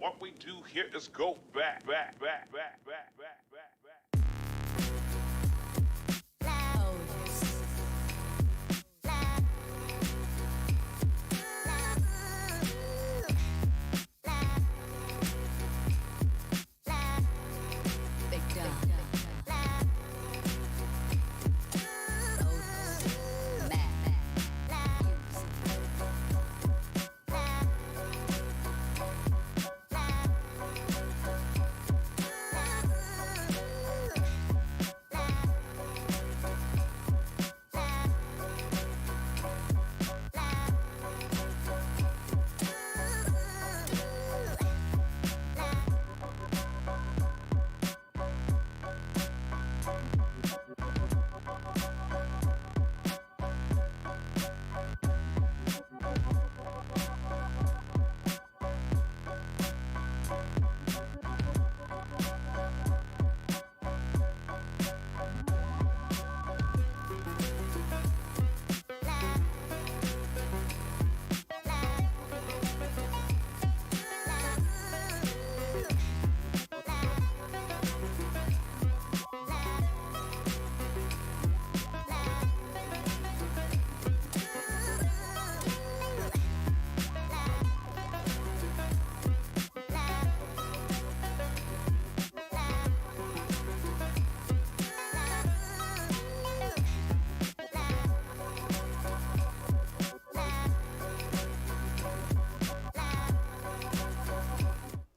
What we do here is go back.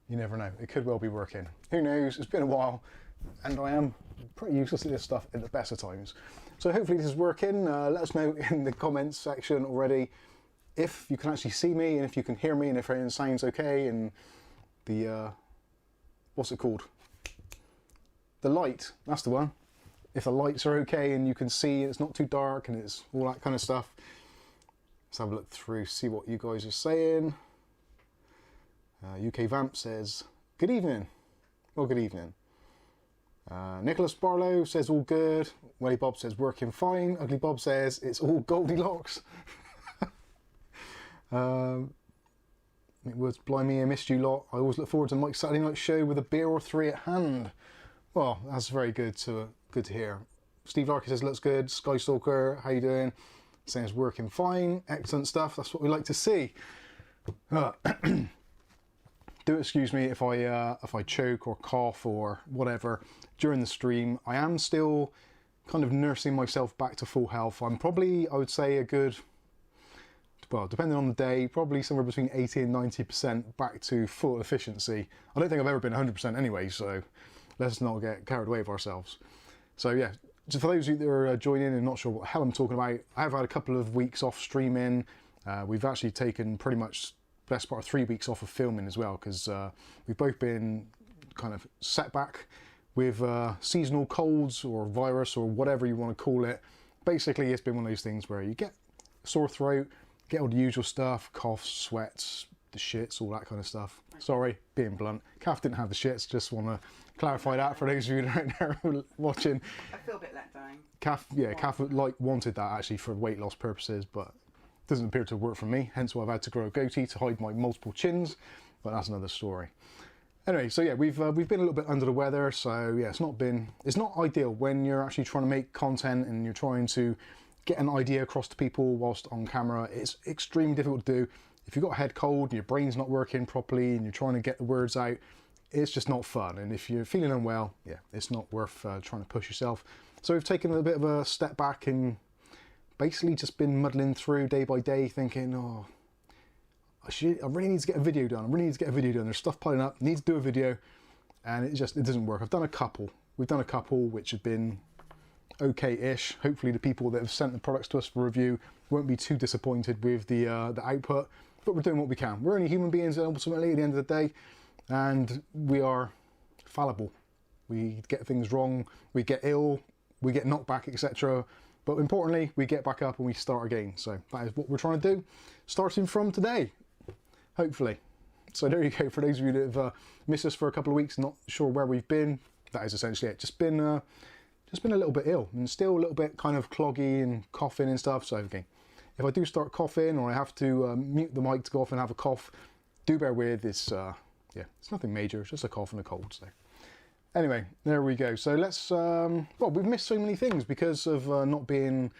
You never know, it could well be working. Who knows, it's been a while and I am pretty useless at this stuff at the best of times. So hopefully this is working. Let us know in the comments section already if you can actually see me and if you can hear me and if everything sounds okay and the, what's it called? The light, that's the one. If the lights are okay and you can see it's not too dark and it's all that kind of stuff. Let's have a look through, see what you guys are saying. UK Vamp says, good evening. Well, good evening. Nicholas Barlow says all good. Welly Bob says working fine. Ugly Bob says it's all Goldilocks. It was blimey, I missed you lot. I always look forward to Mike's Saturday night show with a beer or three at hand. Well, that's very good to hear. Steve Larkin says looks good. Skystalker, how you doing? Saying it's working fine. Excellent stuff. That's what we like to see. Do excuse me if I choke or cough or whatever during the stream. I am still kind of nursing myself back to full health. I'm probably, I would say, a good, well, depending on the day, probably somewhere between 80 and 90% back to full efficiency. I don't think I've ever been 100% anyway, so let's not get carried away with ourselves. So yeah, just for those of you that are joining and not sure what the hell I'm talking about, I have had a couple of weeks off streaming. We've actually taken pretty much best part of 3 weeks off of filming as well, because we've both been kind of set back with seasonal colds or virus or whatever you want to call it. Basically, it's been one of those things where you get sore throat, get all the usual stuff, coughs, sweats, the shits, all that kind of stuff. Sorry, being blunt. Kath didn't have the shits, just want to clarify that for those of you right there watching. I feel a bit let down. Kath wanted that actually for weight loss purposes, but doesn't appear to work for me, hence why I've had to grow a goatee to hide my multiple chins, but that's another story. Anyway, so yeah, we've been a little bit under the weather, so yeah, it's not ideal when you're actually trying to make content and you're trying to get an idea across to people whilst on camera. It's extremely difficult to do. If you've got a head cold and your brain's not working properly and you're trying to get the words out, it's just not fun. And if you're feeling unwell, yeah, it's not worth trying to push yourself. So we've taken a bit of a step back and basically just been muddling through day by day thinking, oh, I really need to get a video done. There's stuff piling up, need to do a video, and it doesn't work. We've done a couple which have been okay-ish. Hopefully the people that have sent the products to us for review won't be too disappointed with the output, but we're doing what we can. We're only human beings ultimately at the end of the day, and we are fallible. We get things wrong, we get ill, we get knocked back, etc. But importantly, we get back up and we start again. So that is what we're trying to do, starting from today, hopefully. So there you go. For those of you that have missed us for a couple of weeks, not sure where we've been, that is essentially it. Just been a little bit ill and still a little bit kind of cloggy and coughing and stuff. So okay, if I do start coughing or I have to mute the mic to go off and have a cough, do bear with. It's yeah, it's nothing major. It's just a cough and a cold. So anyway, there we go. So let's, well, we've missed so many things because of not being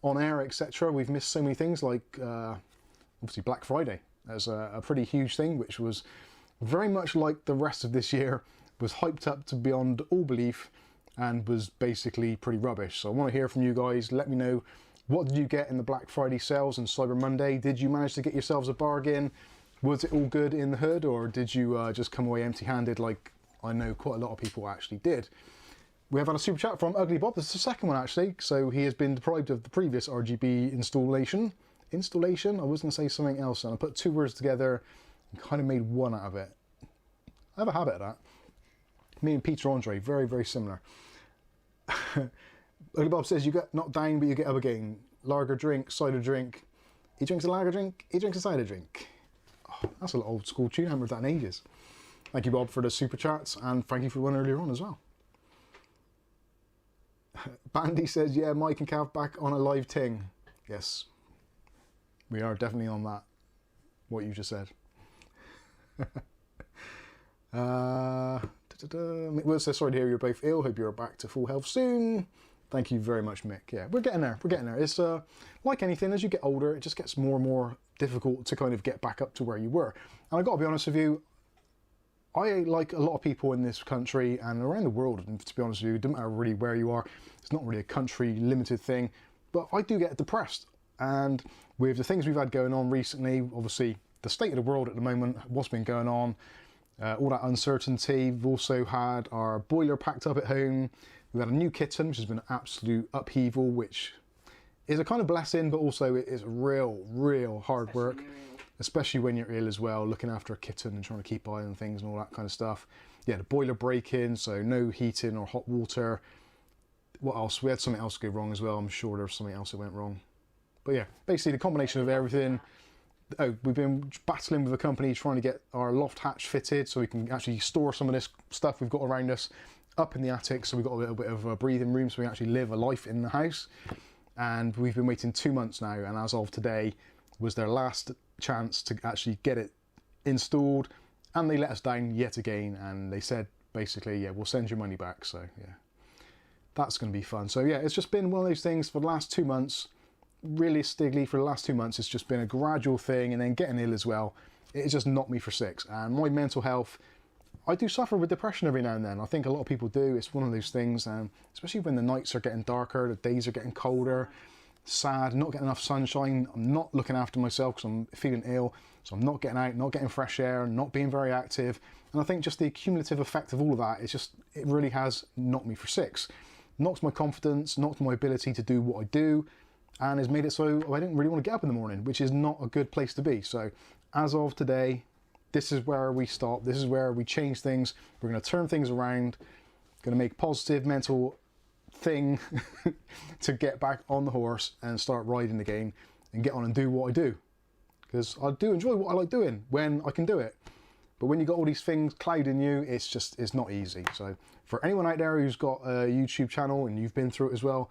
on air, etc. We've missed so many things like obviously Black Friday as a pretty huge thing, which was very much like the rest of this year, was hyped up to beyond all belief and was basically pretty rubbish. So I want to hear from you guys. Let me know, what did you get in the Black Friday sales and Cyber Monday? Did you manage to get yourselves a bargain? Was it all good in the hood, or did you just come away empty-handed like I know quite a lot of people actually did? We have had a super chat from Ugly Bob. This is the second one actually. So he has been deprived of the previous RGB installation. I was going to say something else and I put two words together and kind of made one out of it. I have a habit of that. Me and Peter Andre, very, very similar. Ugly Bob says you get knocked down but you get up again. Lager drink, cider drink. He drinks a lager drink, he drinks a cider drink. Oh, that's a little old school tune, I haven't heard that in ages. Thank you, Bob, for the super chats, and thank you for the one earlier on as well. Bandy says, yeah, Mike and Cav back on a live ting. Yes, we are definitely on that, what you just said. Mick Wood says, sorry to hear you're both ill, hope you're back to full health soon. Thank you very much, Mick. Yeah, we're getting there, we're getting there. It's like anything, as you get older, it just gets more and more difficult to kind of get back up to where you were. And I got to be honest with you, I, like a lot of people in this country and around the world, and to be honest with you, it doesn't matter really where you are, it's not really a country limited thing, but I do get depressed. And with the things we've had going on recently, obviously the state of the world at the moment, what's been going on, all that uncertainty. We've also had our boiler packed up at home. We've had a new kitten, which has been an absolute upheaval, which is a kind of blessing, but also it is real hard work. Especially when you're ill as well, looking after a kitten and trying to keep eye on things and all that kind of stuff. Yeah, the boiler breaking, so no heating or hot water. What else? We had something else go wrong as well. I'm sure there was something else that went wrong. But yeah, basically the combination of everything. Oh, we've been battling with a company trying to get our loft hatch fitted so we can actually store some of this stuff we've got around us up in the attic, so we've got a little bit of a breathing room so we can actually live a life in the house. And we've been waiting 2 months now, and as of today was their last chance to actually get it installed, and they let us down yet again, and they said basically, yeah, we'll send your money back. So yeah, that's going to be fun. So yeah, it's just been one of those things for the last 2 months. Realistically, for the last 2 months, it's just been a gradual thing, and then getting ill as well, it just knocked me for six. And my mental health, I do suffer with depression every now and then. I think a lot of people do. It's one of those things, and especially when the nights are getting darker, the days are getting colder, sad, not getting enough sunshine. I'm not looking after myself because I'm feeling ill, so I'm not getting out, not getting fresh air, not being very active. And I think just the cumulative effect of all of that, it really has knocked me for six. Knocks my confidence, knocks my ability to do what I do, and has made it so I don't really want to get up in the morning, which is not a good place to be. So as of today, this is where we stop. This is where we change things. We're going to turn things around, going to make positive mental thing to get back on the horse and start riding again and get on and do what I do, because I do enjoy what I like doing when I can do it. But when you got all these things clouding you, it's not easy. So for anyone out there who's got a YouTube channel and you've been through it as well,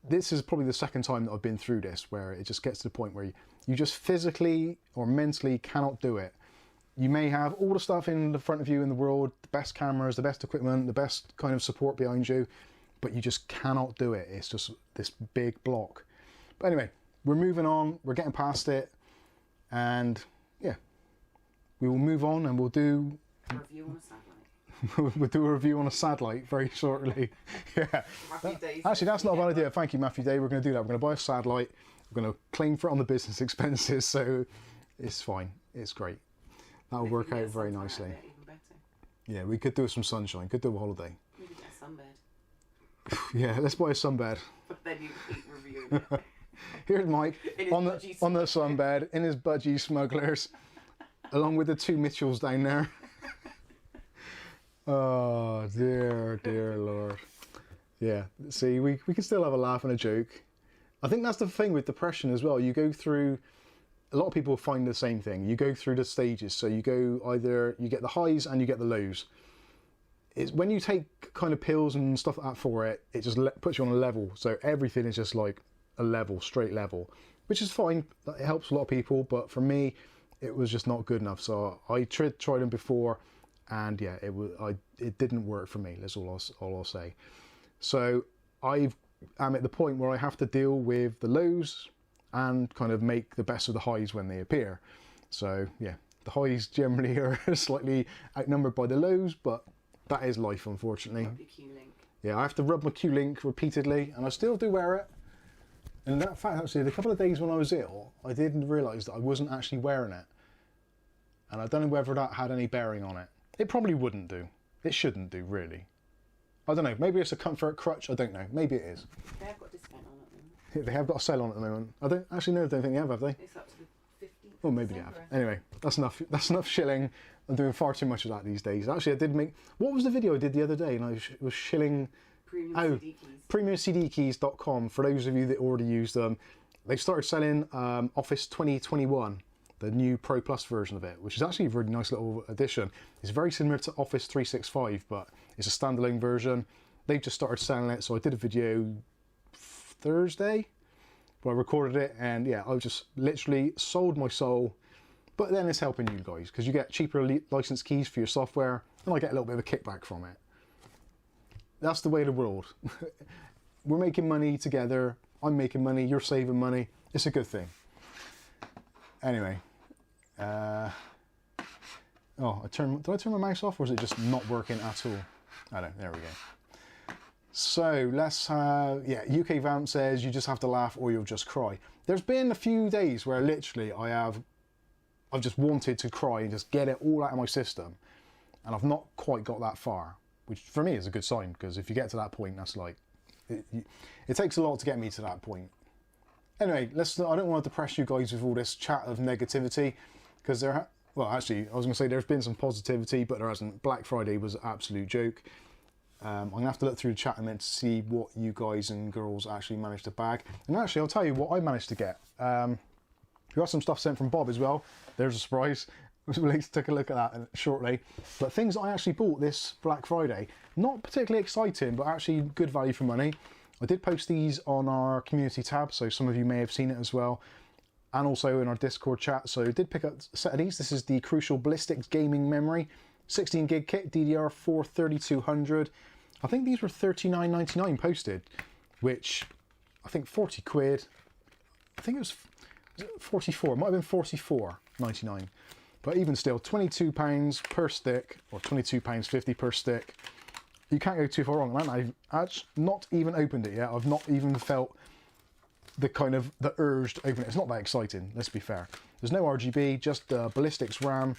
this is probably the second time that I've been through this, where it just gets to the point where you just physically or mentally cannot do it. You may have all the stuff in the front of you in the world, the best cameras, the best equipment, the best kind of support behind you, but you just cannot do it. It's just this big block. But anyway, we're moving on, we're getting past it, and yeah, we will move on and we'll do a review on a satellite. We'll do a review on a satellite very shortly. Yeah. Actually, that's not a bad idea. Thank you, Matthew Day. We're going to do that. We're going to buy a satellite. We're going to claim for it on the business expenses, so it's fine. It's great. That'll work out very nicely. Yeah, we could do some sunshine. Could do a holiday. We could get a sunbed. Yeah, let's buy a sunbed. But then you keep reviewing it. Here's Mike on the sunbed in his budgie smugglers, along with the two Mitchells down there. Oh dear Lord. Yeah, see, we can still have a laugh and a joke. I think that's the thing with depression as well. You go through, a lot of people find the same thing. You go through the stages. So you go either, you get the highs and you get the lows. It's when you take kind of pills and stuff like that for it, it just puts you on a level. So everything is just like a level, straight level, which is fine. It helps a lot of people. But for me, it was just not good enough. So I tried them before, and yeah, it didn't work for me. That's all I'll say. So I'm at the point where I have to deal with the lows and kind of make the best of the highs when they appear. So yeah, the highs generally are slightly outnumbered by the lows, but that is life, unfortunately. Rub your Q-link. Yeah, I have to rub my Q-link repeatedly, and I still do wear it. And in fact, actually, the couple of days when I was ill, I didn't realise that I wasn't actually wearing it. And I don't know whether that had any bearing on it. It probably wouldn't do. It shouldn't do, really. I don't know, maybe it's a comfort crutch, I don't know. Maybe it is. They have got discount on at the moment. They have got a sale on at the moment. I don't actually know, I don't think they have they? It's up to the 50%. Well, maybe they have. Anyway, that's enough shilling. I'm doing far too much of that these days. Actually, I did make... What was the video I did the other day? And I was shilling... Premium CD keys. PremiumCDkeys.com, for those of you that already use them. They've started selling Office 2021, the new Pro Plus version of it, which is actually a really nice little addition. It's very similar to Office 365, but it's a standalone version. They've just started selling it, so I did a video Thursday where I recorded it, and yeah, I just literally sold my soul. But then it's helping you guys, because you get cheaper license keys for your software, and I get a little bit of a kickback from it. That's the way of the world. We're making money together. I'm making money, you're saving money. It's a good thing. Anyway. Oh, did I turn my mouse off, or is it just not working at all? I don't know, there we go. So let's yeah, UK Vamp says you just have to laugh or you'll just cry. There's been a few days where literally I've just wanted to cry and just get it all out of my system, and I've not quite got that far, which for me is a good sign, because if you get to that point, that's like, it takes a lot to get me to that point. Anyway, I don't want to depress you guys with all this chat of negativity, because well, actually, I was going to say there's been some positivity, but there hasn't. Black Friday was an absolute joke. I'm going to have to look through the chat a minute to see what you guys and girls actually managed to bag. And actually, I'll tell you what I managed to get. We got some stuff sent from Bob as well. There's a surprise. We'll take a look at that shortly. But things I actually bought this Black Friday, not particularly exciting, but actually good value for money. I did post these on our community tab, so some of you may have seen it as well, and also in our Discord chat. So I did pick up a set of these. This is the Crucial Ballistics Gaming Memory, 16 gig kit, DDR4 3200. I think these were $39.99 posted, which I think 40 quid. I think it was 44, it might have been 44.99. But even still, £22 per stick, or £22.50 per stick. You can't go too far wrong. And I've not even opened it yet. I've not even felt the urge to open it. It's not that exciting, let's be fair. There's no RGB, just ballistics RAM.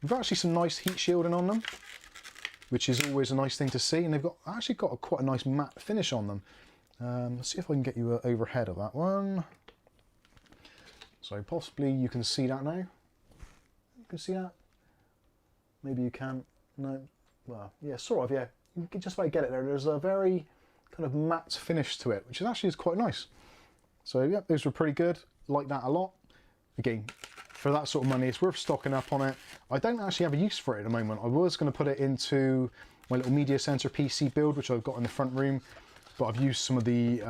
We've actually some nice heat shielding on them, which is always a nice thing to see. And they've actually got quite a nice matte finish on them. Let's see if I can get you overhead of that one. So possibly you can see that now. You can see that? Maybe you can. No. Well, yeah, sort of, yeah. You can just about get it there. There's a very kind of matte finish to it, which is quite nice. So yeah, those were pretty good. Like that a lot. Again, for that sort of money, it's worth stocking up on it. I don't actually have a use for it at the moment. I was going to put it into my little media center PC build, which I've got in the front room, but I've used some of the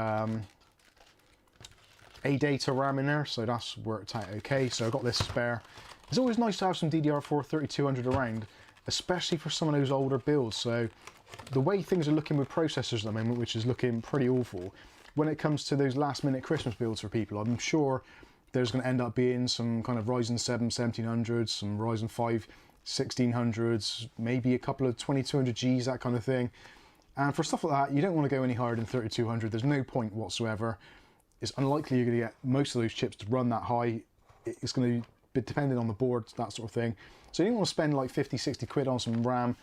A-Data RAM in there, so that's worked out okay. So I've got this spare. It's always nice to have some DDR4 3200 around, especially for some of those older builds. So the way things are looking with processors at the moment, which is looking pretty awful, when it comes to those last minute Christmas builds for people, I'm sure there's going to end up being some kind of Ryzen 7 1700s, some Ryzen 5 1600s, maybe a couple of 2200Gs, that kind of thing. And for stuff like that, you don't want to go any higher than 3200. There's no point whatsoever. It's unlikely you're going to get most of those chips to run that high. It's going to be dependent on the board, that sort of thing. So you don't want to spend like 50, 60 quid on some RAM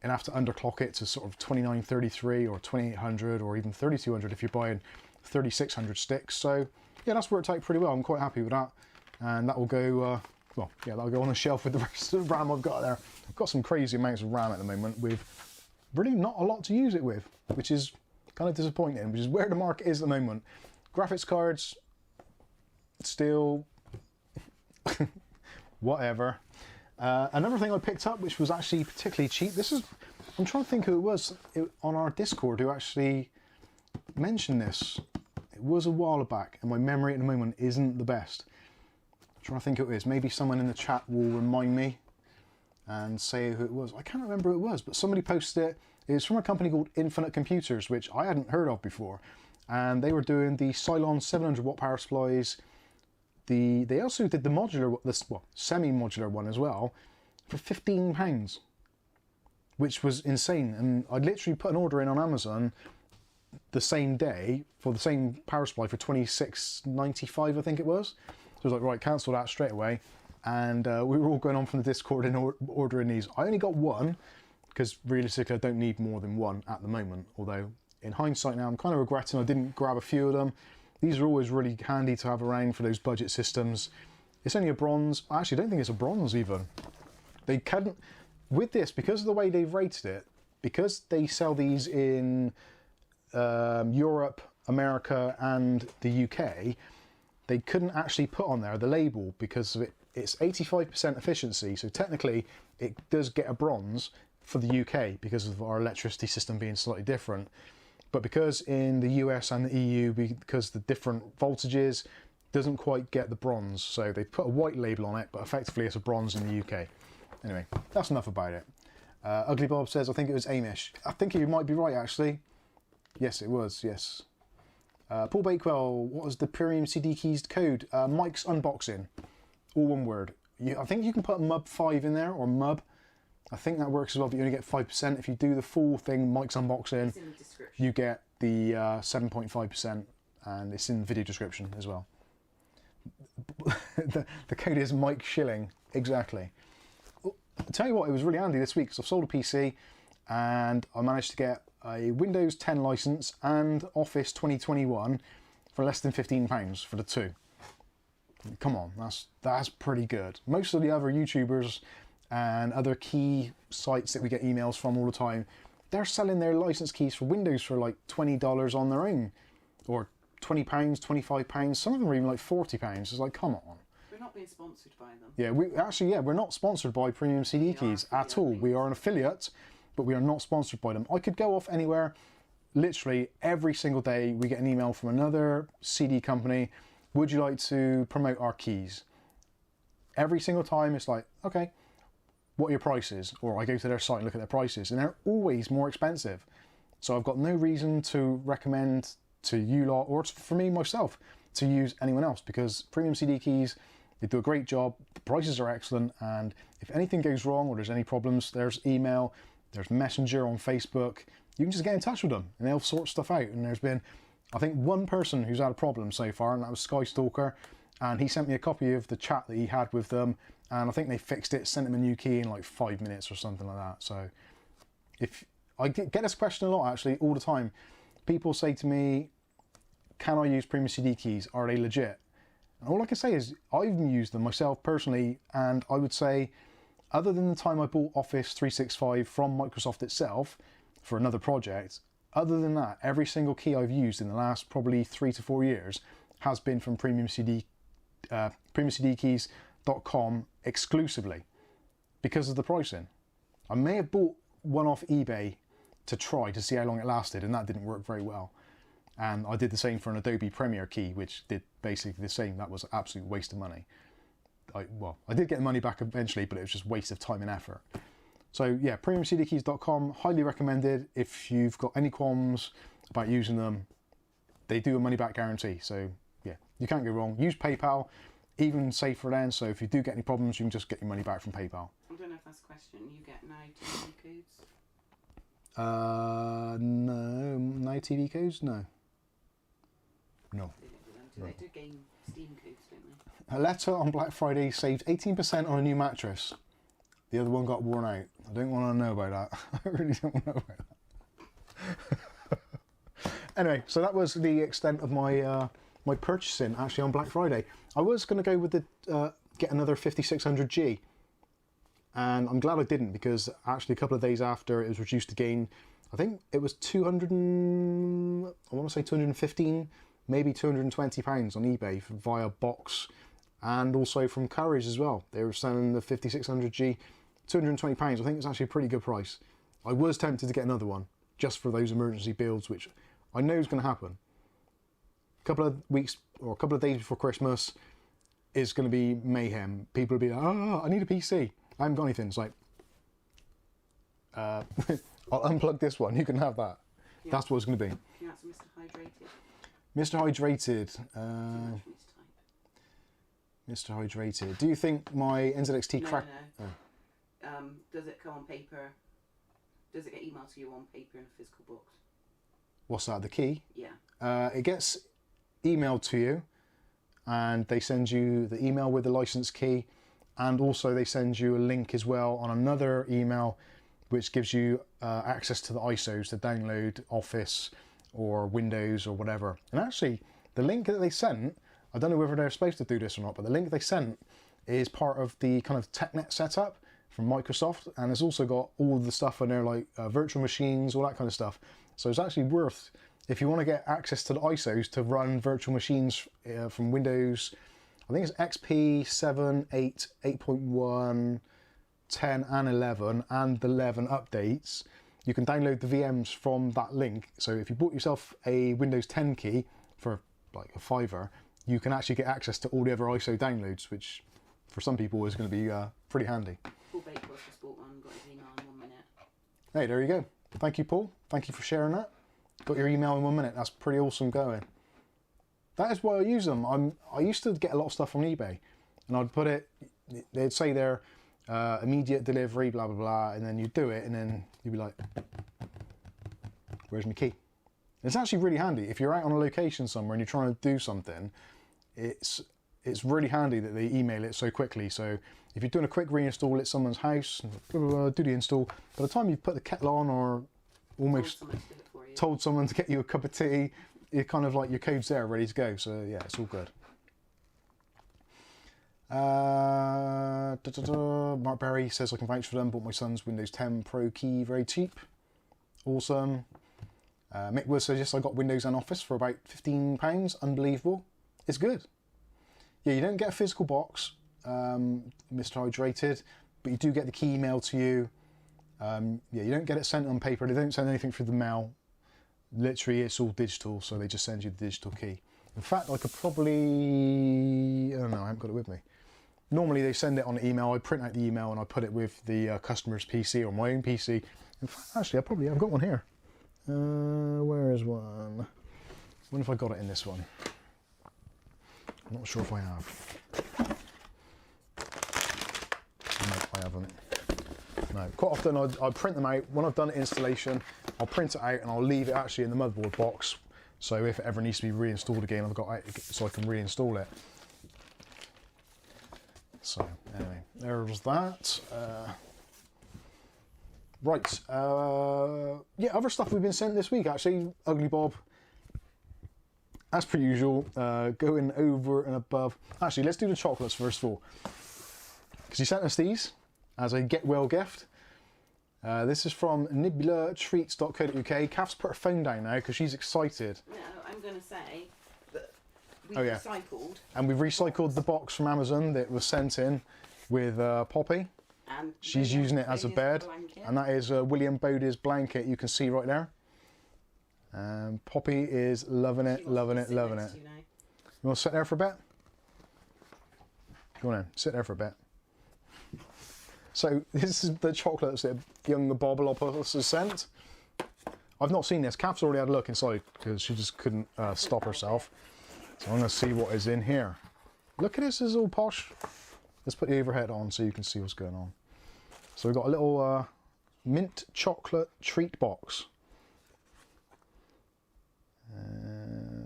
and have to underclock it to sort of 2933 or 2800 or even 3200 if you're buying 3600 sticks. So yeah, that's worked out pretty well. I'm quite happy with that. And that will go, well, yeah, that'll go on the shelf with the rest of the RAM I've got there. I've got some crazy amounts of RAM at the moment with really not a lot to use it with, which is kind of disappointing, which is where the market is at the moment. Graphics cards, still, whatever. Another thing I picked up, which was actually particularly cheap, I'm trying to think who it was on our Discord who actually mentioned this. It was a while back, and my memory at the moment isn't the best. I'm trying to think who it is. Maybe someone in the chat will remind me and say who it was. I can't remember who it was, but somebody posted it. It was from a company called Infinite Computers, which I hadn't heard of before. And they were doing the Cylon 700 watt power supplies. They also did the modular, semi-modular one as well, for £15, which was insane. And I literally put an order in on Amazon the same day for the same power supply for £26.95, I think it was. So I was like, right, cancel that straight away. And we were all going on from the Discord and ordering these. I only got one, because realistically I don't need more than one at the moment. Although, in hindsight now, I'm kind of regretting I didn't grab a few of them. These are always really handy to have around for those budget systems. It's only a bronze. I actually don't think it's a bronze even. They couldn't, with this, because of the way they've rated it, because they sell these in Europe, America and the UK, they couldn't actually put on there the label because of it. It's 85% efficiency, so technically it does get a bronze for the UK because of our electricity system being slightly different. But because in the US and the EU, because the different voltages, doesn't quite get the bronze. So they put a white label on it, but effectively it's a bronze in the UK. Anyway, that's enough about it. Ugly Bob says, I think it was Amish. I think you might be right, actually. Yes, it was, yes. Paul Bakewell, what was the premium CD keys code? Mikesunboxing. All one word. I think you can put MUB5 in there, or MUB. I think that works as well, but you only get 5%. If you do the full thing, Mikesunboxing, you get the 7.5%, and it's in the video description as well. the code is Mike Shilling, exactly. I'll tell you what, it was really handy this week, because I've sold a PC, and I managed to get a Windows 10 license and Office 2021 for less than £15 for the two. Come on, that's pretty good. Most of the other YouTubers and other key sites that we get emails from all the time, they're selling their license keys for Windows for like $20 on their own, or £20, £25. Some of them are even like £40. It's like, come on. We're not being sponsored by them. Yeah, we're not sponsored by Premium CD Keys at all. We are an affiliate, but we are not sponsored by them. I could go off anywhere. Literally every single day we get an email from another CD company. Would you like to promote our keys? Every single time it's like, okay, what are your prices? Or I go to their site and look at their prices, and they're always more expensive. So I've got no reason to recommend to you lot, or for me myself, to use anyone else, because Premium CD Keys, they do a great job, the prices are excellent, and if anything goes wrong or there's any problems, there's email, there's Messenger on Facebook, you can just get in touch with them and they'll sort stuff out. And there's been, I think, one person who's had a problem so far, and that was Skystalker, and he sent me a copy of the chat that he had with them, and I think they fixed it, sent him a new key in like 5 minutes or something like that. So if I get this question a lot, actually, all the time. People say to me, can I use Premium CD Keys? Are they legit? And all I can say is I've used them myself personally, and I would say, other than the time I bought Office 365 from Microsoft itself for another project, other than that, every single key I've used in the last probably 3 to 4 years has been from premiumcdkeys.com exclusively, because of the pricing. I may have bought one off eBay to try to see how long it lasted, and that didn't work very well. And I did the same for an Adobe Premiere key, which did basically the same. That was an absolute waste of money. I did get the money back eventually, but it was just waste of time and effort. So yeah, premiumcdkeys.com, highly recommended if you've got any qualms about using them. They do a money back guarantee, so yeah, you can't go wrong. Use PayPal, even safer then, so if you do get any problems, you can just get your money back from PayPal. I don't know if that's a question. You get now TV codes? No. No TV codes? No. No. They do game Steam codes, don't they? A letter on Black Friday saved 18% on a new mattress. The other one got worn out. I don't want to know about that. I really don't want to know about that. Anyway, so that was the extent of my my purchasing actually on Black Friday. I was going to go with the get another 5600G, and I'm glad I didn't, because actually a couple of days after it was reduced again. I think it was 215, maybe £220 on eBay via box, and also from Courage as well. They were selling the 5600G, £220. I think it's actually a pretty good price. I was tempted to get another one just for those emergency builds, which I know is going to happen. A couple of weeks or a couple of days before Christmas, it's going to be mayhem. People will be like, oh, I need a PC. I haven't got anything. It's like, I'll unplug this one. You can have that. Yeah. That's what it's going to be. Can you answer Mr. Hydrated? Mr. Hydrated. Mistype. Mr. Hydrated. Do you think my NZXT No, crack... no. Oh. Does it come on paper? Does it get emailed to you on paper in a physical box? What's that, the key? Yeah. It gets emailed to you, and they send you the email with the license key, and also they send you a link as well on another email which gives you access to the ISOs to download Office or Windows or whatever. And actually, the link that they sent, I don't know whether they're supposed to do this or not, but the link they sent is part of the kind of TechNet setup from Microsoft, and it's also got all the stuff on there, like virtual machines, all that kind of stuff. So it's actually worth, if you want to get access to the ISOs to run virtual machines from Windows, I think it's XP 7, 8, 8.1, 10 and 11, and the 11 updates, you can download the VMs from that link. So if you bought yourself a Windows 10 key for like a $5, you can actually get access to all the other ISO downloads, which for some people is going to be pretty handy. Paul Baker just bought one, got his email in 1 minute. Hey, there you go. Thank you, Paul. Thank you for sharing that. Got your email in 1 minute. That's pretty awesome going. That is why I use them. I used to get a lot of stuff on eBay, and I'd put it, they'd say there, immediate delivery, blah, blah, blah, and then you do it, and then you'd be like, where's my key? It's actually really handy. If you're out on a location somewhere and you're trying to do something, it's really handy that they email it so quickly. So if you're doing a quick reinstall at someone's house, blah, blah, blah, do the install, by the time you've put the kettle on or almost told someone to get you a cup of tea, you're kind of like, your code's there, ready to go. So yeah, it's all good. Mark Berry says I can vouch for them. Bought my son's Windows 10 Pro key very cheap. Awesome. Mick Wood says yes, I got Windows and Office for about £15. Unbelievable. It's good. Yeah, you don't get a physical box, Mr. Hydrated, but you do get the key emailed to you. Yeah, you don't get it sent on paper. They don't send anything through the mail. Literally, it's all digital, so they just send you the digital key. In fact, I could probably... I don't know, I haven't got it with me. Normally, they send it on email. I print out the email and I put it with the customer's PC or my own PC. In fact, actually, I've got one here. Where is one? I wonder if I got it in this one. I'm not sure if I have. No, I haven't. No. Quite often I print them out. When I've done installation, I'll print it out and I'll leave it actually in the motherboard box. So if it ever needs to be reinstalled again, I've got it so I can reinstall it. So anyway, there's that. Right. Yeah, other stuff we've been sent this week actually. Ugly Bob. As per usual, going over and above. Actually, let's do the chocolates first of all. Because he sent us these as a get well gift. This is from nibulatreats.co.uk. Kath's put her phone down now because she's excited. No, I'm going to say that we yeah. recycled. And we've recycled the box from Amazon that was sent in with Poppy. And she's using it as a bed. Blanket. And that is William Bodie's blanket you can see right there. Poppy is loving it, loving it, loving it. You want to sit there for a bit? Go on in, sit there for a bit. So this is the chocolates that young Bobolopoulos has sent. I've not seen this. Kath's already had a look inside because she just couldn't stop herself. So I'm going to see what is in here. Look at this, it's all posh. Let's put the overhead on so you can see what's going on. So we've got a little mint chocolate treat box.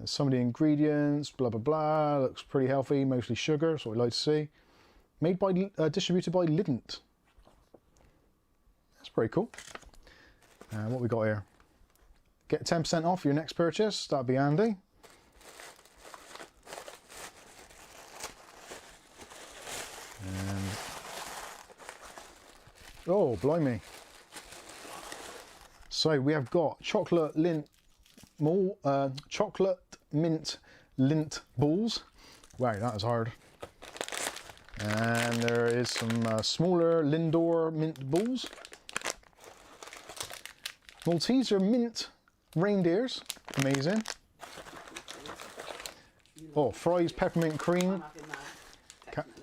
Some of the ingredients, blah blah blah, looks pretty healthy, mostly sugar, that's what we like to see. Made by, distributed by Lident. That's pretty cool. What we got here? Get 10% off your next purchase, that'd be handy. Oh, blimey. So we have got chocolate mint lint balls. Wow, that is hard. And there is some smaller Lindor mint balls. Malteser mint reindeers. Amazing. Oh, fries peppermint cream.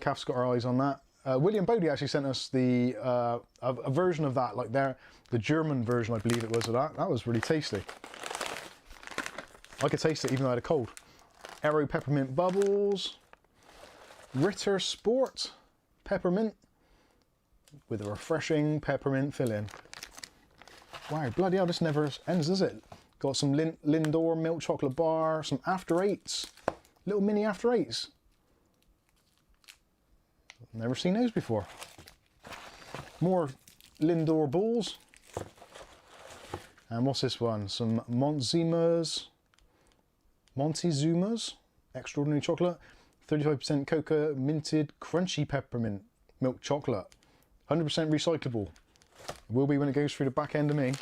Kath's got her eyes on that. William Bodie actually sent us the a version of that, like the German version, I believe it was, of that. That was really tasty. I could taste it even though I had a cold. Aero Peppermint Bubbles. Ritter Sport Peppermint with a refreshing peppermint filling. Wow, bloody hell, this never ends, does it? Got some Lindor milk chocolate bar, some After Eights, little mini After Eights. Never seen those before. More Lindor balls. And what's this one? Some Montezuma's Extraordinary Chocolate. 35% cocoa, minted, crunchy peppermint milk chocolate. 100% recyclable. Will be when it goes through the back end of me.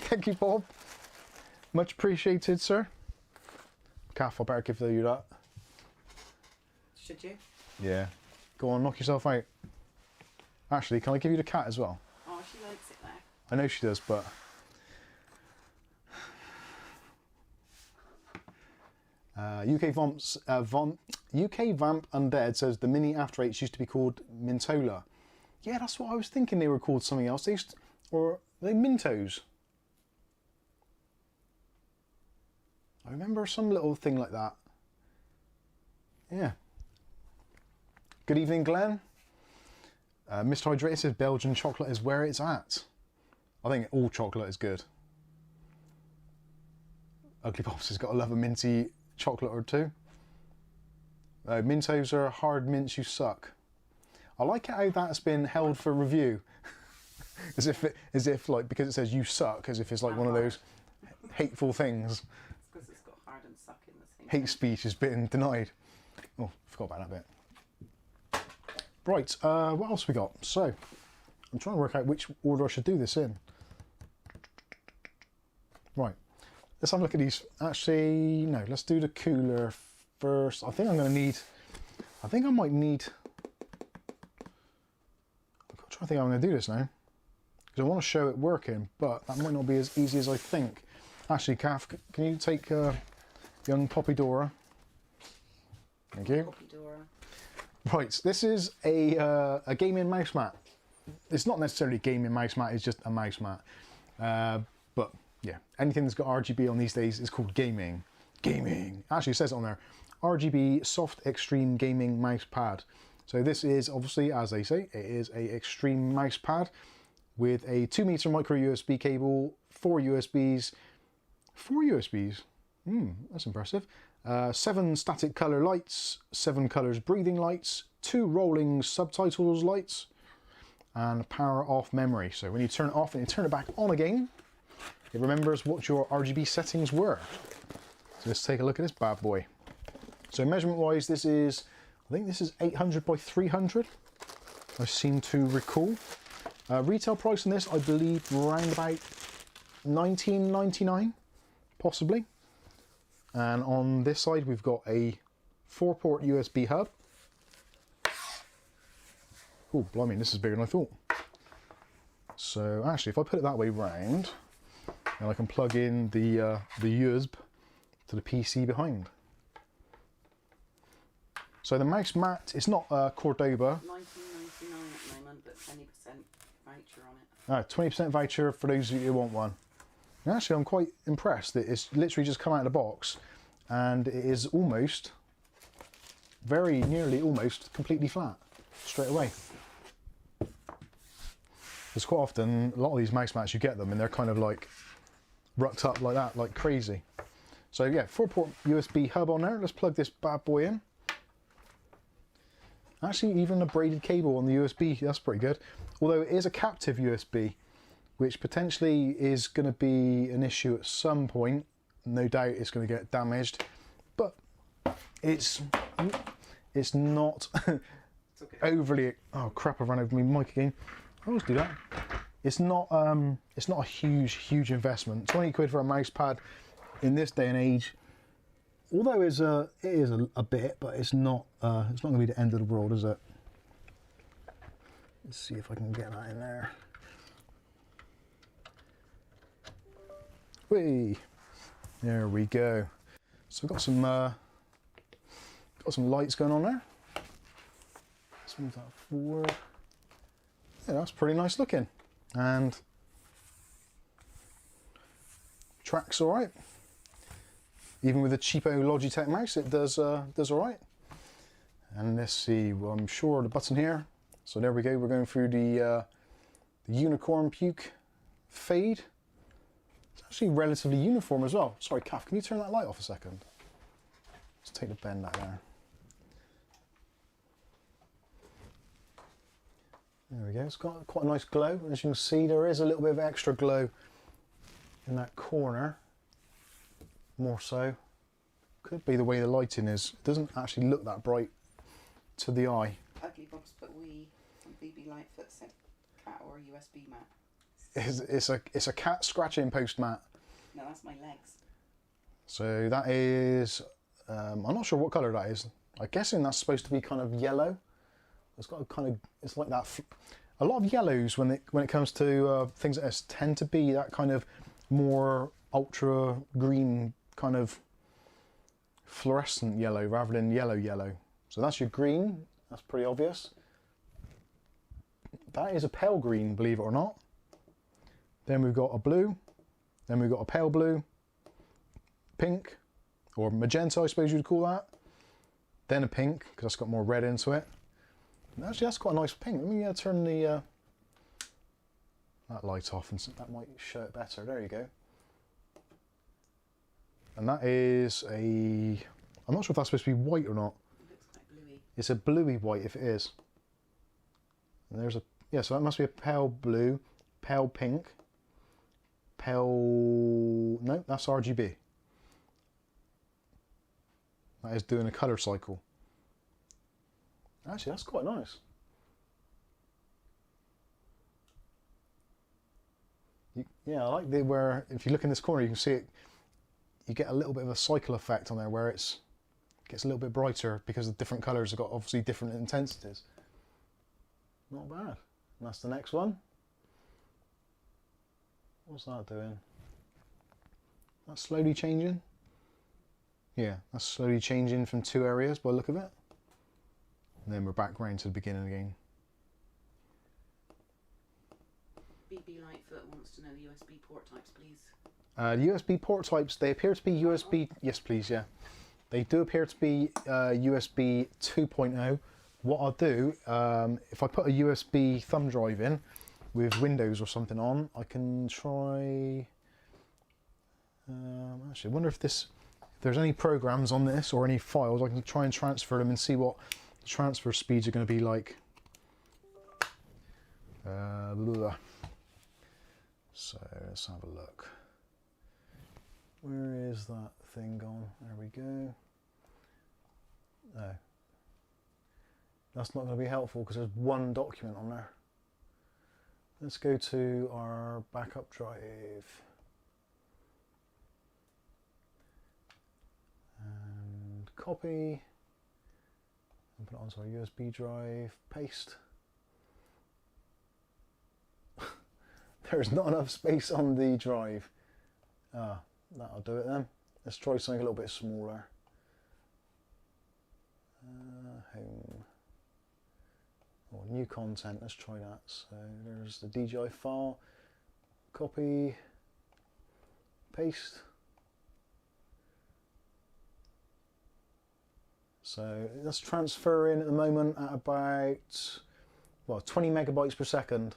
Thank you, Bob. Much appreciated, sir. Kath, I better give you that. Should you? Yeah. Go on, knock yourself out. Actually, can I give you the cat as well? Oh, she won't sit there. I know she does, but... UK Vamp Undead says the mini After Eights used to be called Mintola. Yeah, that's what I was thinking, they were called something else. They used to, or are they Mintos? I remember some little thing like that. Yeah. Good evening, Glenn. Mr. Hydrated says Belgian chocolate is where it's at. I think all chocolate is good. Ugly Pops has got to love a minty chocolate or two. Mintos are hard mints, you suck. I like how that's been held for review. as if like, because it says you suck, as if it's like one of those hateful things. It's because it's got hard and suck in the same. Hate speech has been denied. Oh, forgot about that bit. Right, what else we got? So, I'm trying to work out which order I should do this in. Right, let's have a look at these. Actually, no, let's do the cooler first. I think I'm going to need, I might need, I'm trying to think how I'm going to do this now. Because I want to show it working, but that might not be as easy as I think. Actually, Kath, can you take young Poppy Dora? Thank you. Poppy Dora. Right, this is a gaming mouse mat. It's not necessarily a gaming mouse mat, it's just a mouse mat. But yeah, anything that's got RGB on these days is called gaming. Gaming. Actually, it says it on there. RGB Soft Extreme Gaming Mouse Pad. So this is obviously, as they say, it is a extreme mouse pad with a 2 meter micro USB cable, 4 USBs. 4 USBs? That's impressive. 7 static color lights, 7 colors breathing lights, 2 rolling subtitles lights, and power off memory. So when you turn it off and you turn it back on again, it remembers what your RGB settings were. So let's take a look at this bad boy. So measurement wise, this is, I think this is 800 by 300. I seem to recall. Retail price on this, I believe, around about $19.99, possibly. And on this side, we've got a 4-port USB hub. Oh, blimey, this is bigger than I thought. So actually, if I put it that way round, and I can plug in the USB to the PC behind. So the mouse mat, it's not Cordoba. $19.99 at the moment, but 20% voucher on it. 20% voucher for those of you who want one. And actually, I'm quite impressed that it's literally just come out of the box and it is almost, very nearly almost completely flat straight away. Because quite often, a lot of these mouse mats, you get them and they're kind of like rucked up like that, like crazy. So yeah, 4-port USB hub on there. Let's plug this bad boy in. Actually, even a braided cable on the USB, that's pretty good. Although it is a captive USB, which potentially is going to be an issue at some point. No doubt it's going to get damaged, but it's not Okay. overly. Oh crap! I've run over my mic again. I always do that. It's not a huge investment. 20 quid for a mouse pad in this day and age. Although it is a bit, but it's not going to be the end of the world, is it? Let's see if I can get that in there. Whee! There we go. So I've got Got some lights going on there. Let's move that forward. Yeah, that's pretty nice looking. And track's all right. Even with a cheapo Logitech mouse, it does all right. And let's see, well, I'm sure the button here. So there we go. We're going through the unicorn puke fade. It's actually relatively uniform as well. Sorry, Kath, can you turn that light off a second? Let's take the bend out there. There we go. It's got quite a nice glow. As you can see, there is a little bit of extra glow in that corner. More so. Could be the way the lighting is. It doesn't actually look that bright to the eye. Ugly Bob's put wee on BB Lightfoot said cat or a USB mat. It's a cat scratching post mat. No, that's my legs. So that is, I'm not sure what colour that is. I'm guessing that's supposed to be kind of yellow. It's got a kind of, it's like that. A lot of yellows when it comes to things like this tend to be that kind of more ultra green kind of fluorescent yellow rather than yellow. So that's your green. That's pretty obvious. That is a pale green, believe it or not. Then we've got a blue. Then we've got a pale blue, pink, or magenta, I suppose you'd call that. Then a pink, because that's got more red into it. And actually, that's quite a nice pink. Let me turn the that light off, and that might show it better. There you go. And that is a, I'm not sure if that's supposed to be white or not. It looks quite bluey. It's a bluey white if it is. And there's a, yeah, so that must be a pale blue, pale pink, pale, no, that's RGB. That is doing a colour cycle. Actually, that's quite nice. Yeah, I like the where, if you look in this corner, you can see it, you get a little bit of a cycle effect on there where it gets a little bit brighter because the different colours have got obviously different intensities. Not bad. And that's the next one. What's that doing? That's slowly changing. Yeah, that's slowly changing from two areas by the look of it. And then we're back round to the beginning again. BB Lightfoot wants to know the USB port types, please. The USB port types, they appear to be USB, yes please, yeah. They do appear to be USB 2.0. What I'll do, if I put a USB thumb drive in with Windows or something on, I can try, actually I wonder if there's any programs on this or any files, I can try and transfer them and see what the transfer speeds are going to be like. So let's have a look. Where is that thing gone? There we go. No. That's not going to be helpful because there's one document on there. Let's go to our backup drive. And copy. And put it onto our USB drive. Paste. There's not enough space on the drive. Ah, that'll do it then. Let's try something a little bit smaller. Home. Or new content, let's try that. So there's the DJI file. Copy. Paste. So that's transferring at the moment at about, well, 20 megabytes per second.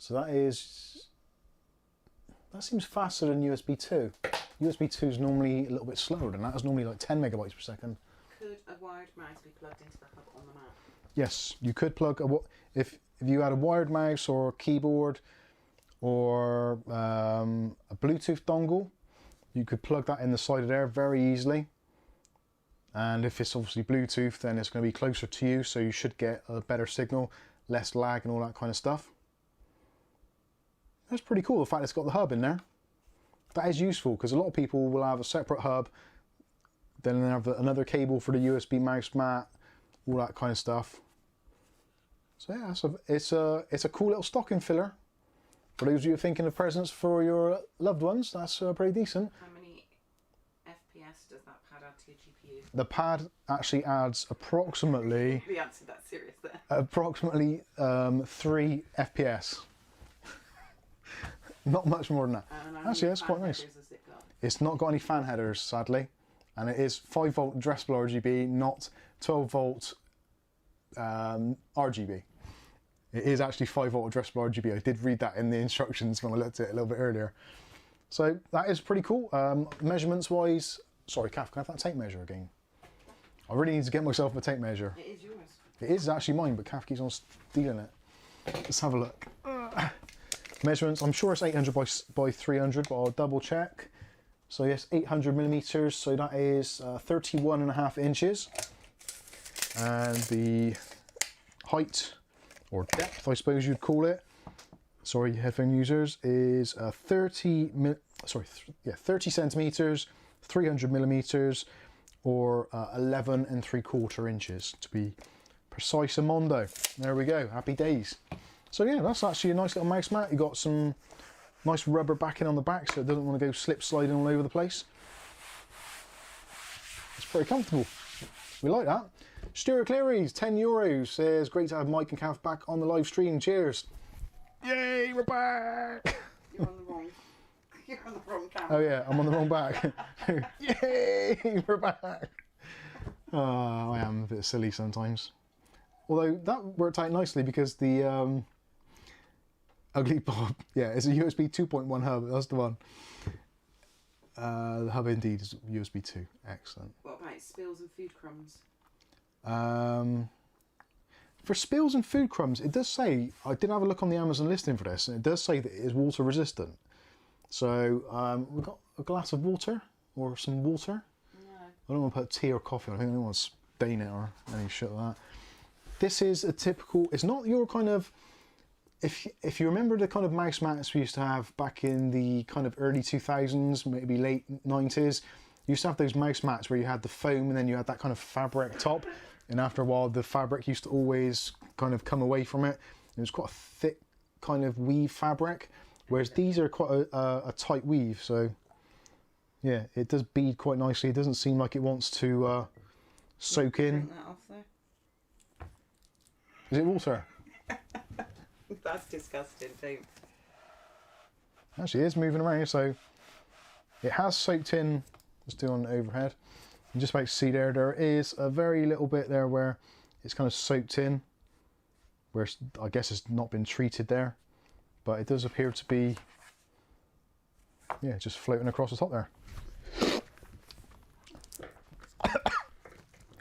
So that seems faster than USB 2. USB 2 is normally a little bit slower than that. It's normally like 10 megabytes per second. Could a wired mouse be plugged into the hub on the Mac? Yes, you could plug if you had a wired mouse or a keyboard or a Bluetooth dongle, you could plug that in the side of there very easily. And if it's obviously Bluetooth, then it's going to be closer to you, so you should get a better signal, less lag and all that kind of stuff. That's pretty cool, the fact it's got the hub in there. That is useful because a lot of people will have a separate hub, then they have another cable for the USB mouse mat, all that kind of stuff. So yeah, it's a cool little stocking filler. For those of you thinking of presents for your loved ones, that's pretty decent. How many FPS FPS does that pad add to your GPU? The pad actually adds approximately The answer that serious there. approximately 3 FPS. Not much more than that. Actually, that's quite nice. It's not got any fan headers, sadly, and it is 5-volt addressable RGB, not 12-volt RGB. It is actually 5-volt addressable RGB. I did read that in the instructions when I looked at it a little bit earlier. So that is pretty cool. Measurements wise, sorry, Kath, can I have that tape measure again? I really need to get myself a tape measure. It is yours. It is actually mine, but Kath keeps on stealing it. Let's have a look. Measurements, I'm sure it's 800 by 300, but I'll double check. So yes, 800 millimeters, so that is 31.5 inches. And the height, or depth I suppose you'd call it, sorry headphone users, is 30 centimeters, 300 millimeters, or 11 3/4 inches to be precise. Mondo. There we go, happy days. So yeah, that's actually a nice little mouse mat. You got some nice rubber backing on the back so it doesn't want to go slip sliding all over the place. It's pretty comfortable. We like that. Stuart Cleary's €10 says, great to have Mike and Kath back on the live stream. Cheers. Yay, we're back. You're on the wrong camera. Oh yeah, I'm on the wrong back. Yay, we're back. Oh, I am a bit silly sometimes. Although that worked out nicely because the Ugly Bob, yeah, it's a USB 2.1 hub, that's the one. The hub indeed is USB 2, excellent. What about spills and food crumbs? For spills and food crumbs, it does say, I did have a look on the Amazon listing for this, and it does say that it is water resistant. So we've got a glass of water, or some water. No. I don't want to put tea or coffee on, I think I don't want to stain it or any shit like that. This is a typical, it's not your kind of, if you remember the kind of mouse mats we used to have back in the kind of early 2000s, maybe late 90s, you used to have those mouse mats where you had the foam and then you had that kind of fabric top, and after a while the fabric used to always kind of come away from it. It was quite a thick kind of weave fabric, whereas these are quite a tight weave, so yeah, it does bead quite nicely. It doesn't seem like it wants to soak in. Drink that off there. Is it water? That's disgusting, don't. Actually, it is moving around, so it has soaked in. Let's do on overhead. You just about to see there is a very little bit there where it's kind of soaked in, where I guess it's not been treated there, but it does appear to be, yeah, just floating across the top there.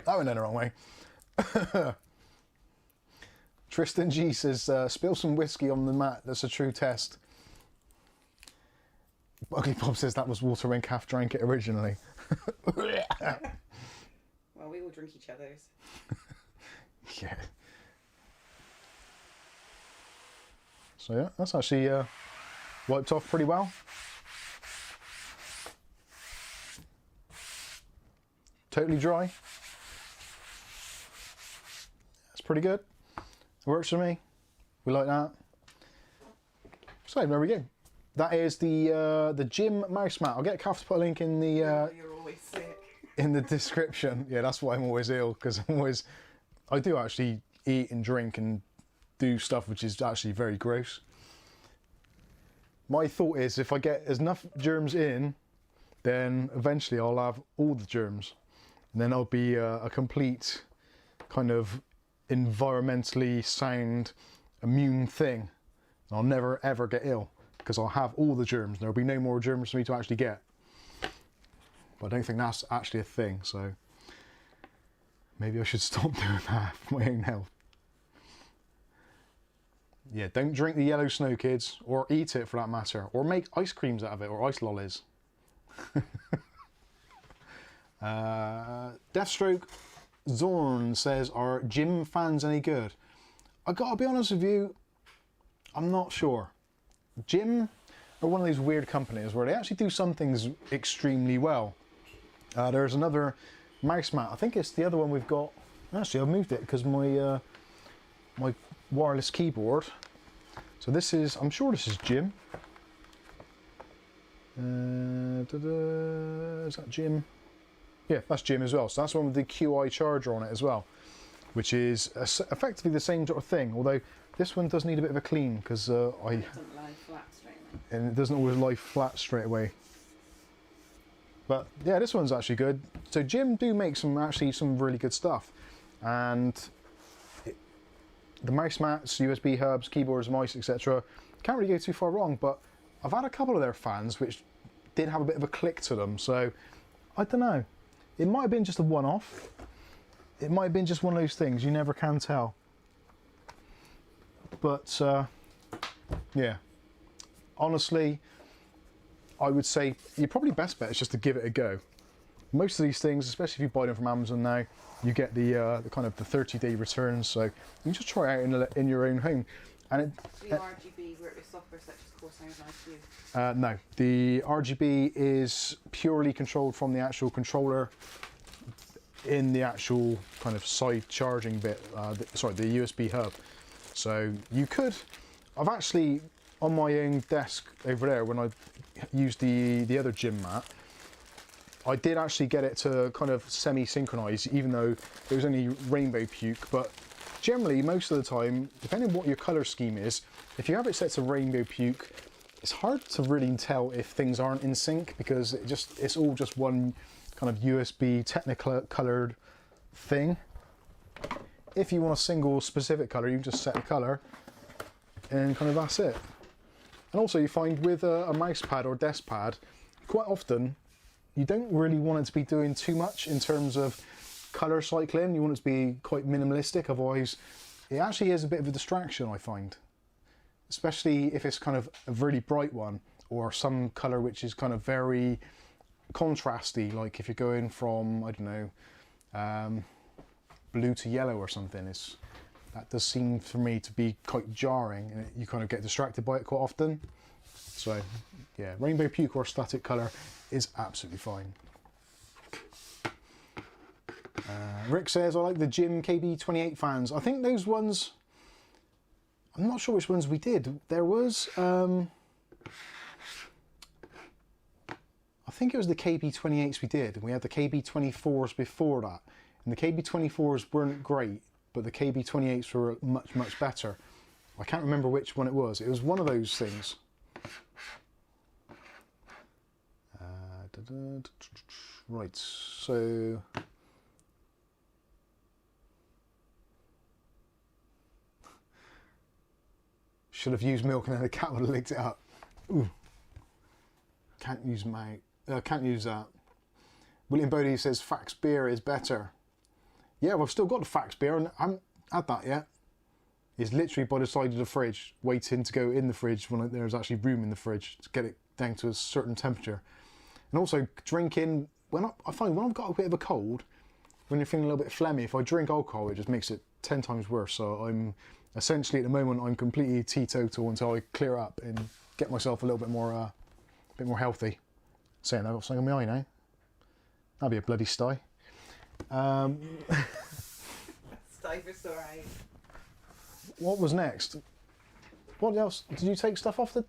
That went in the wrong way. Tristan G says, spill some whiskey on the mat, that's a true test. Ugly Bob says that was water when Kath drank it originally. Well, we all drink each other's. Yeah. So yeah, that's actually wiped off pretty well. Totally dry. That's pretty good. Works for me. We like that. So there we go. That is the gym mouse mat. I'll get Kath to put a link in the You're always sick. in the description. Yeah, that's why I'm always ill, because I do actually eat and drink and do stuff which is actually very gross. My thought is if I get enough germs in, then eventually I'll have all the germs, and then I'll be a complete kind of environmentally sound immune thing. I'll never ever get ill because I'll have all the germs. There'll be no more germs for me to actually get. But I don't think that's actually a thing, so maybe I should stop doing that for my own health. Yeah, don't drink the yellow snow, kids, or eat it for that matter, or make ice creams out of it, or ice lollies. Deathstroke Zorn says, are gym fans any good? I gotta be honest with you, I'm not sure. Gym are one of these weird companies where they actually do some things extremely well. There's another mouse mat. I think it's the other one we've got. Actually, I've moved it because my my wireless keyboard. So this is, I'm sure this is Jim. Is that Jim? Yeah, that's Jim as well. So that's one with the QI charger on it as well, which is effectively the same sort of thing. Although this one does need a bit of a clean because It doesn't lie flat straight away. and it doesn't always lie flat straight away. But yeah, this one's actually good. So Jim do make some really good stuff, and the mouse mats, USB hubs, keyboards, mice, etc. Can't really go too far wrong. But I've had a couple of their fans which did have a bit of a click to them. So I don't know. It might have been just a one-off. It might have been just one of those things. You never can tell. But yeah, honestly, I would say your probably best bet is just to give it a go. Most of these things, especially if you buy them from Amazon now, you get the kind of the 30-day returns, so you can just try it out in your own home. And Do your RGB work with software such as Corsair like you? no, the RGB is purely controlled from the actual controller in the actual kind of side charging bit. Sorry, the USB hub. So you could. I've actually on my own desk over there when I used the other gym mat, I did actually get it to kind of semi-synchronize, even though it was only rainbow puke. But generally, most of the time, depending on what your color scheme is, if you have it set to rainbow puke, it's hard to really tell if things aren't in sync because it's all just one kind of USB technicolored thing. If you want a single specific color, you can just set the color and kind of that's it. And also you find with a mouse pad or desk pad, quite often you don't really want it to be doing too much in terms of color cycling. You want it to be quite minimalistic, otherwise it actually is a bit of a distraction, I find. Especially if it's kind of a really bright one or some color which is kind of very contrasty, like if you're going from, I don't know, blue to yellow or something. That does seem for me to be quite jarring, and you kind of get distracted by it quite often. So yeah, rainbow puke or static color is absolutely fine. Rick says, I like the Jim KB28 fans. I think those ones, I'm not sure which ones we did. There was, I think it was the KB28s we did, and we had the KB24s before that. And the KB24s weren't great, but the KB28s were much, much better. I can't remember which one it was. It was one of those things. Right, so... Should have used milk and then the cat would have licked it up. Ooh. Can't use that. William Bodie says Fax beer is better. Yeah, well, I've still got the Fax beer and I haven't had that yet. It's literally by the side of the fridge, waiting to go in the fridge when there's actually room in the fridge to get it down to a certain temperature. And also drinking, I find when I've got a bit of a cold, when you're feeling a little bit phlegmy, if I drink alcohol, it just makes it 10 times worse. So I'm essentially at the moment, I'm completely teetotal until I clear up and get myself a little bit more healthy. Saying I've got something on my eye now. That'd be a bloody sty. Sty for sore eye. What was next? What else? Did you take stuff off the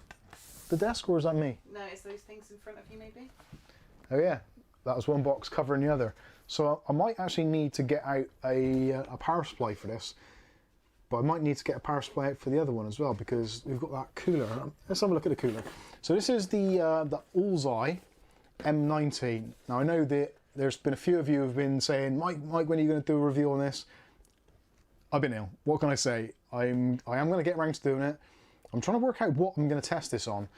desk, or is that me? No, it's those things in front of you, maybe. Oh yeah, that was one box covering the other. So I might actually need to get out a power supply for this, but I might need to get a power supply out for the other one as well because we've got that cooler. Let's have a look at the cooler. So this is the Allseye M90. Now I know that there's been a few of you who've been saying, Mike, when are you going to do a review on this? I've been ill. What can I say? I am going to get around to doing it. I'm trying to work out what I'm going to test this on.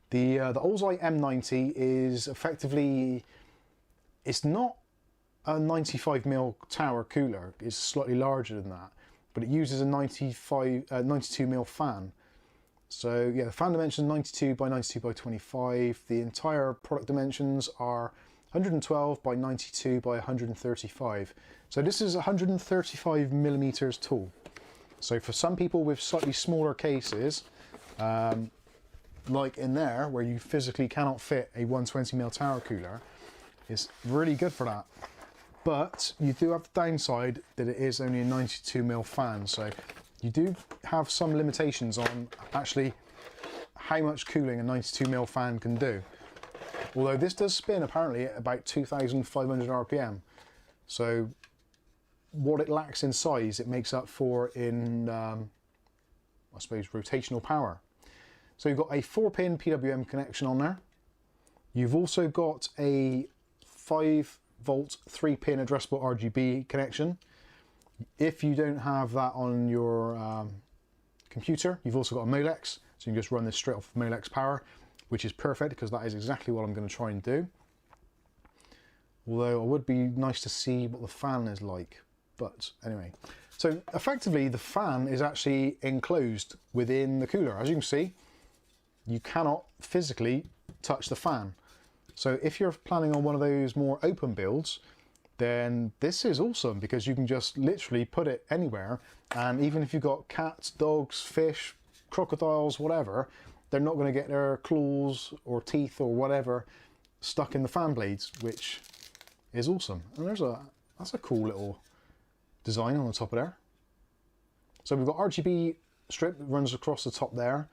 The Allseye M90 is effectively, it's not a 95mm tower cooler. It's slightly larger than that, but it uses a 92mm fan. So yeah, the fan dimension 92 by 92 by 25. The entire product dimensions are 112 by 92 by 135. So this is 135 millimeters tall. So for some people with slightly smaller cases, like in there where you physically cannot fit a 120mm tower cooler, it's really good for that. But you do have the downside that it is only a 92mm fan, so you do have some limitations on actually how much cooling a 92mm fan can do. Although this does spin apparently at about 2,500 RPM. So what it lacks in size, it makes up for in, I suppose, rotational power. So you've got a 4-pin PWM connection on there. You've also got a 5-volt 3-pin addressable RGB connection. If you don't have that on your computer, you've also got a Molex, so you can just run this straight off of Molex power, which is perfect because that is exactly what I'm going to try and do. Although it would be nice to see what the fan is like. But anyway, so effectively the fan is actually enclosed within the cooler. As you can see, you cannot physically touch the fan. So if you're planning on one of those more open builds, then this is awesome because you can just literally put it anywhere, and even if you've got cats, dogs, fish, crocodiles, whatever, they're not going to get their claws or teeth or whatever stuck in the fan blades, which is awesome. And that's a cool little design on the top of there. So we've got RGB strip that runs across the top there.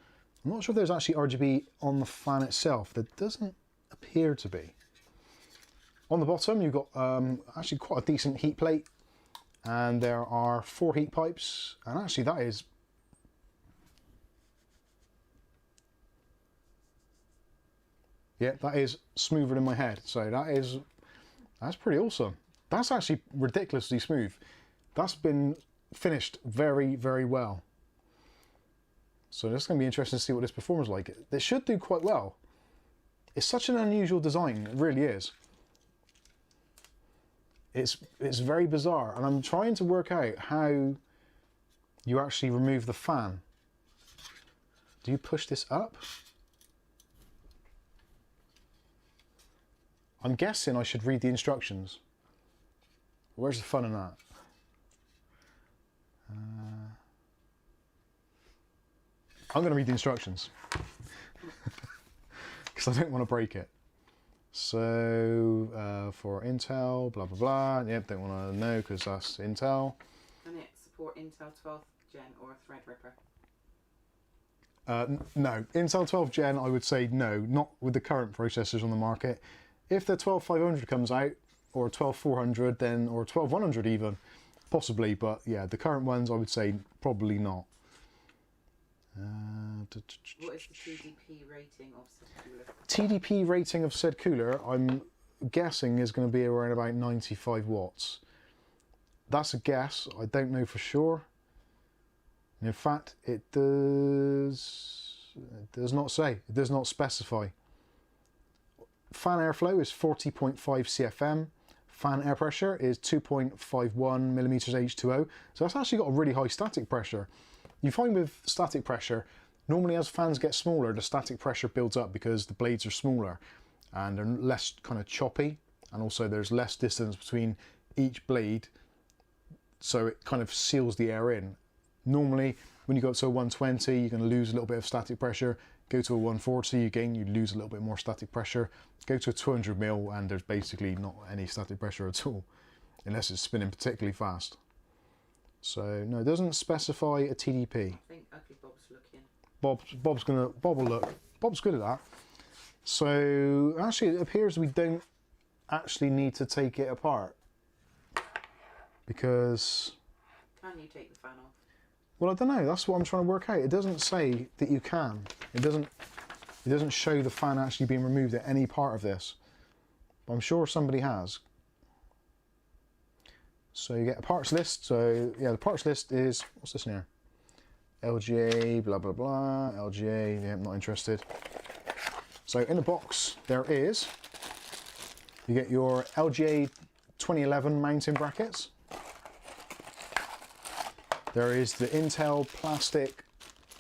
I'm not sure if there's actually RGB on the fan itself. There doesn't appear to be. On the bottom you've got actually quite a decent heat plate, and there are 4 heat pipes, and actually that is smoother than my head, so that's pretty awesome. That's actually ridiculously smooth. That's been finished very, very well. So it's going to be interesting to see what this performs like. It should do quite well. It's such an unusual design, it really is. It's very bizarre, and I'm trying to work out how you actually remove the fan. Do you push this up? I'm guessing I should read the instructions. Where's the fun in that? I'm going to read the instructions because I don't want to break it. So for Intel, blah blah blah. Yep, don't want to know because that's Intel. Can it support Intel 12th Gen or Threadripper? No, Intel 12th Gen, I would say no, not with the current processors on the market. If the 12500 comes out, or 12400, then, or 12100 even, possibly, but yeah, the current ones I would say probably not. What is the TDP rating of said cooler? TDP rating of said cooler, I'm guessing is going to be around about 95 watts. That's a guess, I don't know for sure. In fact, it does not say, it does not specify. Fan airflow is 40.5 CFM. Fan air pressure is 2.51 millimeters H2O. So that's actually got a really high static pressure. You find with static pressure, normally as fans get smaller, the static pressure builds up because the blades are smaller and they're less kind of choppy, and also there's less distance between each blade, so it kind of seals the air in. Normally, when you go up to a 120, you're going to lose a little bit of static pressure. Go to a 140, again, you lose a little bit more static pressure. Go to a 200 mil, and there's basically not any static pressure at all, unless it's spinning particularly fast. So no, it doesn't specify a TDP. I think Ugly Bob's looking. Bob will look. Bob's good at that. So actually, it appears we don't actually need to take it apart, because. Can you take the fan off? Well, I don't know. That's what I'm trying to work out. It doesn't say that you can. It doesn't show the fan actually being removed at any part of this. But I'm sure somebody has. So you get a parts list. So yeah, the parts list is, what's this in here? LGA, blah blah blah. LGA. Yeah, I'm not interested. So in the box there is. You get your LGA 2011 mounting brackets. There is the Intel plastic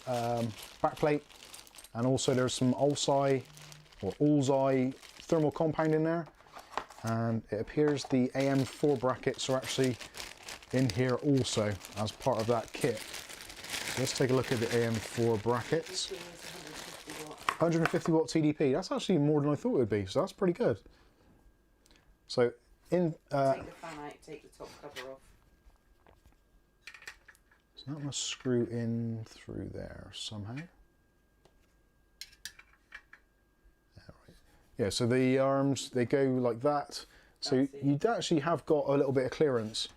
backplate, and also there's some Ulzi or Ulzi thermal compound in there, and it appears the AM4 brackets are actually in here also as part of that kit. So let's take a look at the AM4 brackets. 150 watt TDP, that's actually more than I thought it would be, so that's pretty good. So in... take the fan out, take the top cover off. So that must screw in through there somehow. Yeah, right. Yeah, so the arms, they go like that. So you actually have got a little bit of clearance.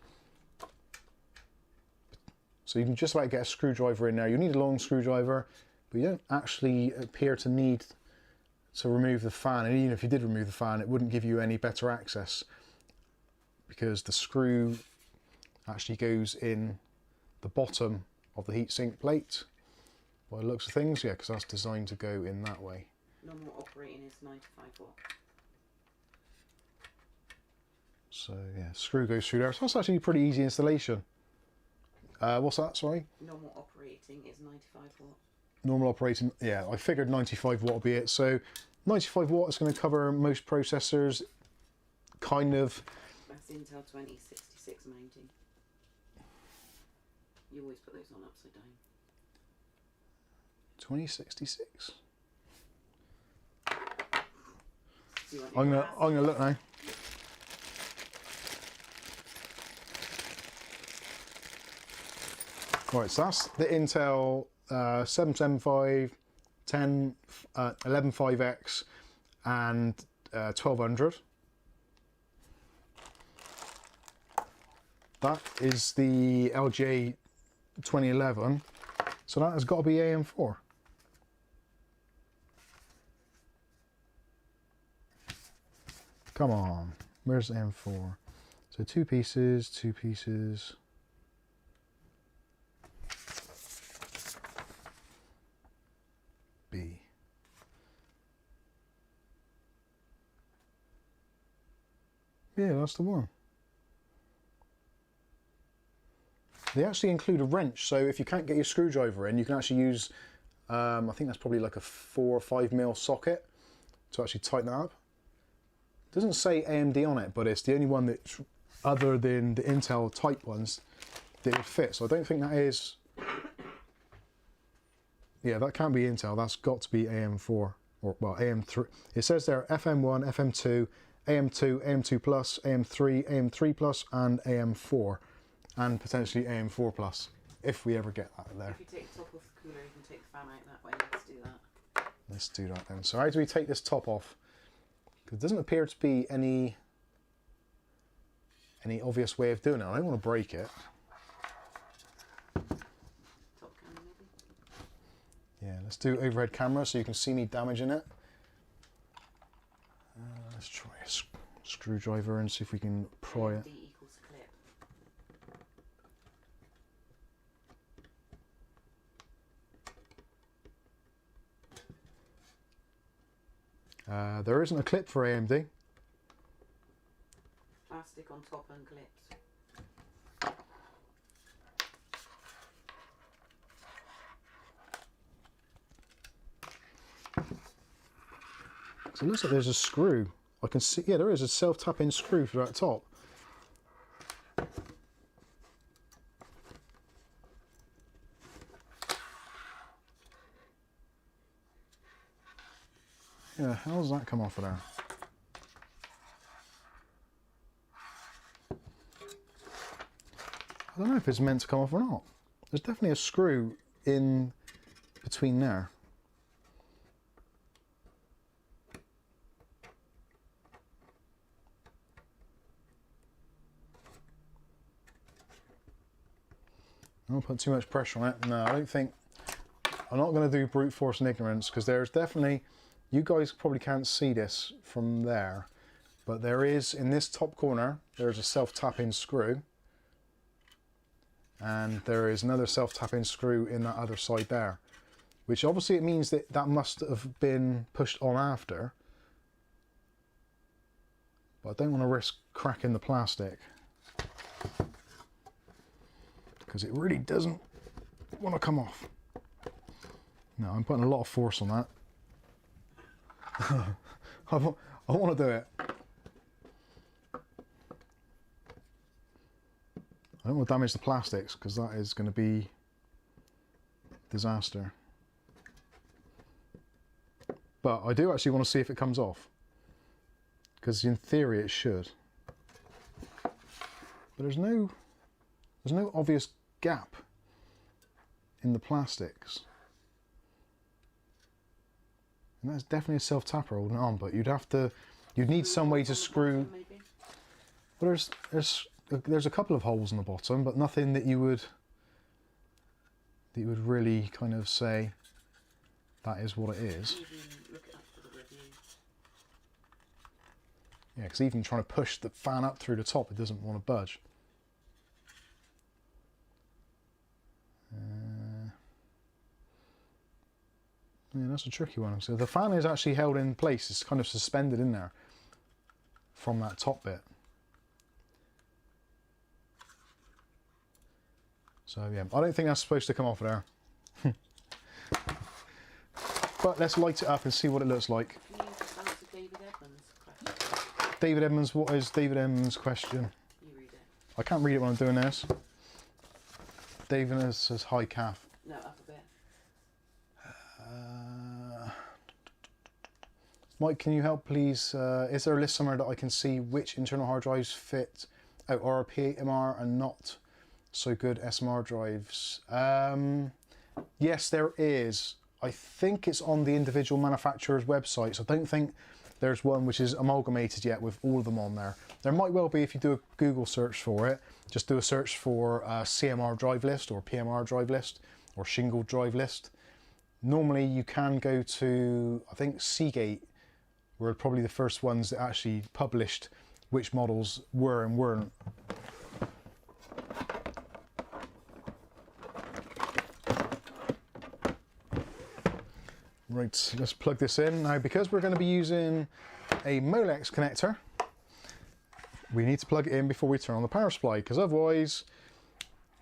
So you can just about get a screwdriver in there. You need a long screwdriver, but you don't actually appear to need to remove the fan. And even if you did remove the fan, it wouldn't give you any better access because the screw actually goes in the bottom of the heatsink plate. By the looks of things, yeah, because that's designed to go in that way. Normal operating is 95 watt. So yeah, screw goes through there. So that's actually a pretty easy installation. What's that, sorry? Normal operating is 95 watt. Normal operating, yeah, I figured 95 watt would be it. So 95 watt is going to cover most processors, kind of. That's Intel 206690. You always put those on upside down. 2066. I'm gonna look now. Right, so that's the Intel 775, 10, 115X and 1200. That is the LGA 2011. So that has got to be AM4. Come on, where's AM4? So two pieces, two pieces. B. Yeah, that's the one. They actually include a wrench, so if you can't get your screwdriver in, you can actually use, I think that's probably like a 4 or 5mm socket to actually tighten that up. It doesn't say AMD on it, but it's the only one that's, other than the Intel type ones, that would fit. So I don't think that is, yeah, that can't be Intel, that's got to be AM4, or well, AM3. It says there FM1, FM2, AM2, AM2 Plus, AM3, AM3 Plus, and AM4. And potentially AM4 Plus, if we ever get that there. If you take the top off the cooler, you can take the fan out that way. Let's do that. Let's do that then. So how do we take this top off? Because there doesn't appear to be any obvious way of doing it. I don't want to break it. Top camera maybe? Yeah, let's do overhead camera so you can see me damaging it. Let's try a screwdriver and see if we can pry it. D equals clip. There isn't a clip for AMD. Plastic on top and clips. So it looks like there's a screw. I can see, yeah, there is a self-tapping screw for that top. Yeah, how does that come off of there? I don't know if it's meant to come off or not. There's definitely a screw in between there. I don't put too much pressure on it. No, I don't think. I'm not going to do brute force and ignorance because there's definitely, you guys probably can't see this from there, but there is, in this top corner, there's a self-tapping screw. And there is another self-tapping screw in that other side there, which obviously it means that that must have been pushed on after. But I don't want to risk cracking the plastic, because it really doesn't want to come off. No, I'm putting a lot of force on that. I want to do it. I don't want to damage the plastics because that is going to be disaster. But I do actually want to see if it comes off, because in theory it should. But there's no obvious gap in the plastics. And that's definitely a self-tapper holding it on, but you'd need some way to screw. Maybe. Well, there's a couple of holes in the bottom, but nothing that you would really kind of say that is what it is. Even look it up for the review. Yeah, because even trying to push the fan up through the top, it doesn't want to budge. Yeah, that's a tricky one. So the fan is actually held in place. It's kind of suspended in there from that top bit. So yeah, I don't think that's supposed to come off there. But let's light it up and see what it looks like. Can you just answer David Edmonds' question? David Edmonds, what is David Edmonds' question? You read it. I can't read it when I'm doing this. David Edmonds says, hi, Kath. No, up a bit. Mike, can you help please? Is there a list somewhere that I can see which internal hard drives fit out RPMR and not so good SMR drives? Yes, there is. I think it's on the individual manufacturer's websites. I don't think there's one which is amalgamated yet with all of them on there. There might well be if you do a Google search for it. Just do a search for CMR drive list or PMR drive list or shingled drive list. Normally you can go to, I think Seagate were probably the first ones that actually published which models were and weren't. Right, let's plug this in. Now, because we're going to be using a Molex connector, we need to plug it in before we turn on the power supply, because otherwise,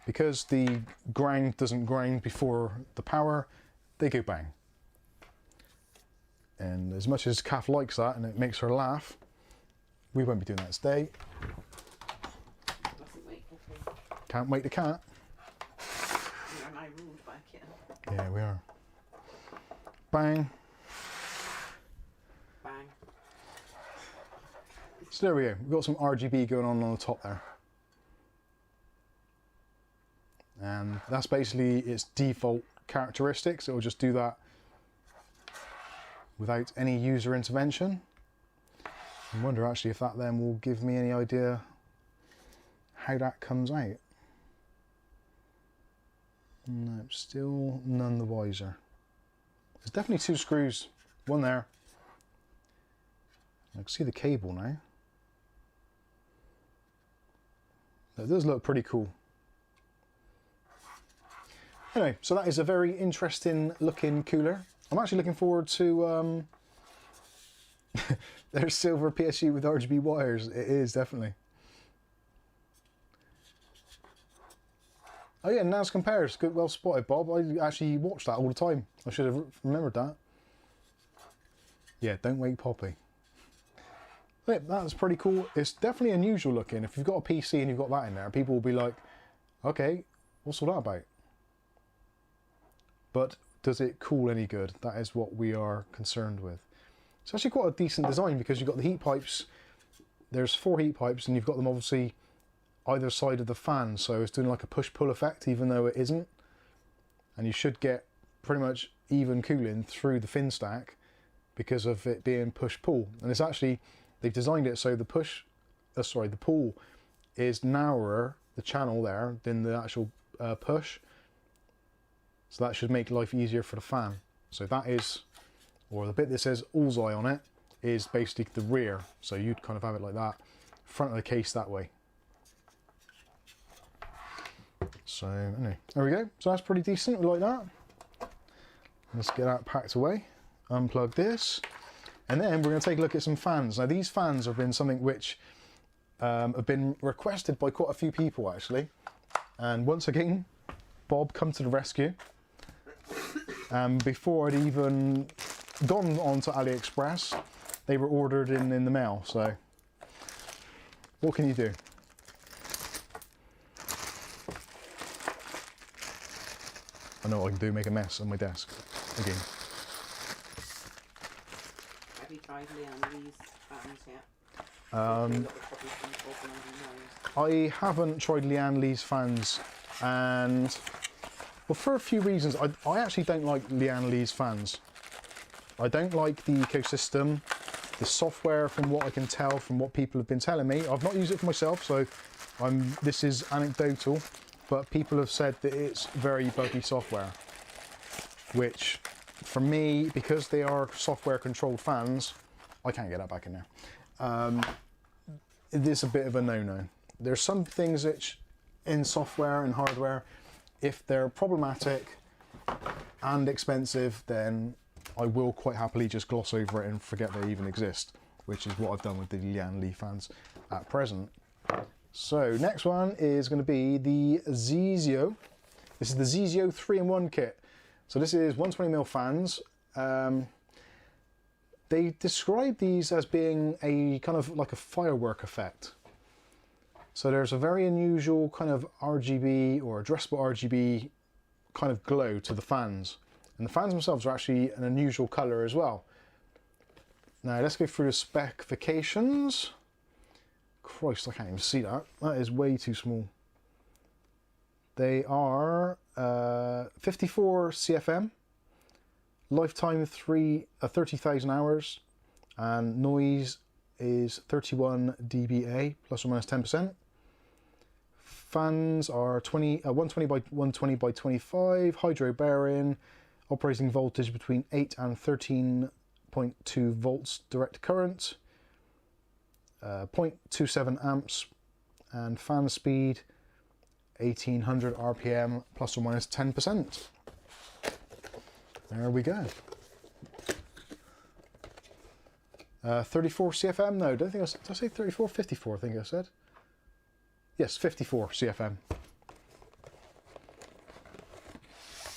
because the ground doesn't ground before the power, they go bang. And as much as Kath likes that and it makes her laugh, we won't be doing that today. Can't wait the cat. You are now ruled by a kitten. Yeah, we are. Bang. Bang. So there we go. We've got some RGB going on the top there. And that's basically its default characteristics. It will just do that without any user intervention. I wonder actually if that then will give me any idea how that comes out. No, still none the wiser. There's definitely two screws, one there. I can see the cable now. That does look pretty cool. Anyway, so that is a very interesting looking cooler. I'm actually looking forward to there's silver PSG with RGB wires. It is definitely. Oh yeah, NAS compares. Good, well spotted, Bob. I actually watch that all the time. I should have remembered that. Yeah, don't wake Poppy. Yeah, that's pretty cool. It's definitely unusual looking. If you've got a PC and you've got that in there, people will be like, okay, what's all that about? But does it cool any good? That is what we are concerned with. It's actually quite a decent design because you've got the heat pipes. There's 4 heat pipes and you've got them obviously either side of the fan, so it's doing like a push-pull effect even though it isn't. And you should get pretty much even cooling through the fin stack because of it being push-pull. And it's actually, they've designed it so the the pull is narrower, the channel there, than the actual push. So that should make life easier for the fan. So that is, or the bit that says Allseye on it, is basically the rear. So you'd kind of have it like that, front of the case that way. So anyway, there we go. So that's pretty decent, we like that. Let's get that packed away, unplug this, and then we're going to take a look at some fans. Now these fans have been something which have been requested by quite a few people actually. And once again, Bob come to the rescue. Before I'd even gone onto AliExpress, they were ordered in the mail, so what can you do? I know what I can do, make a mess on my desk again. Have you tried Leanne's fans yet? I haven't tried Leanne Lee's fans, and well, for a few reasons. I actually don't like Leanne Lee's fans. I don't like the ecosystem. The software, from what I can tell, from what people have been telling me, I've not used it for myself, so this is anecdotal, but people have said that it's very buggy software, which for me, because they are software controlled fans, I can't get that back in there. It is a bit of a no-no. There's some things which in software and hardware, if they're problematic and expensive, then I will quite happily just gloss over it and forget they even exist, which is what I've done with the Lian Li fans at present. So next one is going to be the Zizio. This is the Zizio 3-in-1 kit. So this is 120mm fans. They describe these as being a kind of like a firework effect. So there's a very unusual kind of RGB or addressable RGB kind of glow to the fans. And the fans themselves are actually an unusual colour as well. Now let's go through the specifications. Christ, I can't even see that. That is way too small. They are 54 CFM, lifetime 30,000 hours, and noise is 31 dBA, plus or minus 10%. Fans are 120 by 120 by 25, hydro bearing, operating voltage between 8 and 13.2 volts direct current, 0.27 amps, and fan speed 1800 RPM, plus or minus 10%. There we go. 34 CFM? No, don't think did I say 34? 54, I think I said. Yes, 54 CFM.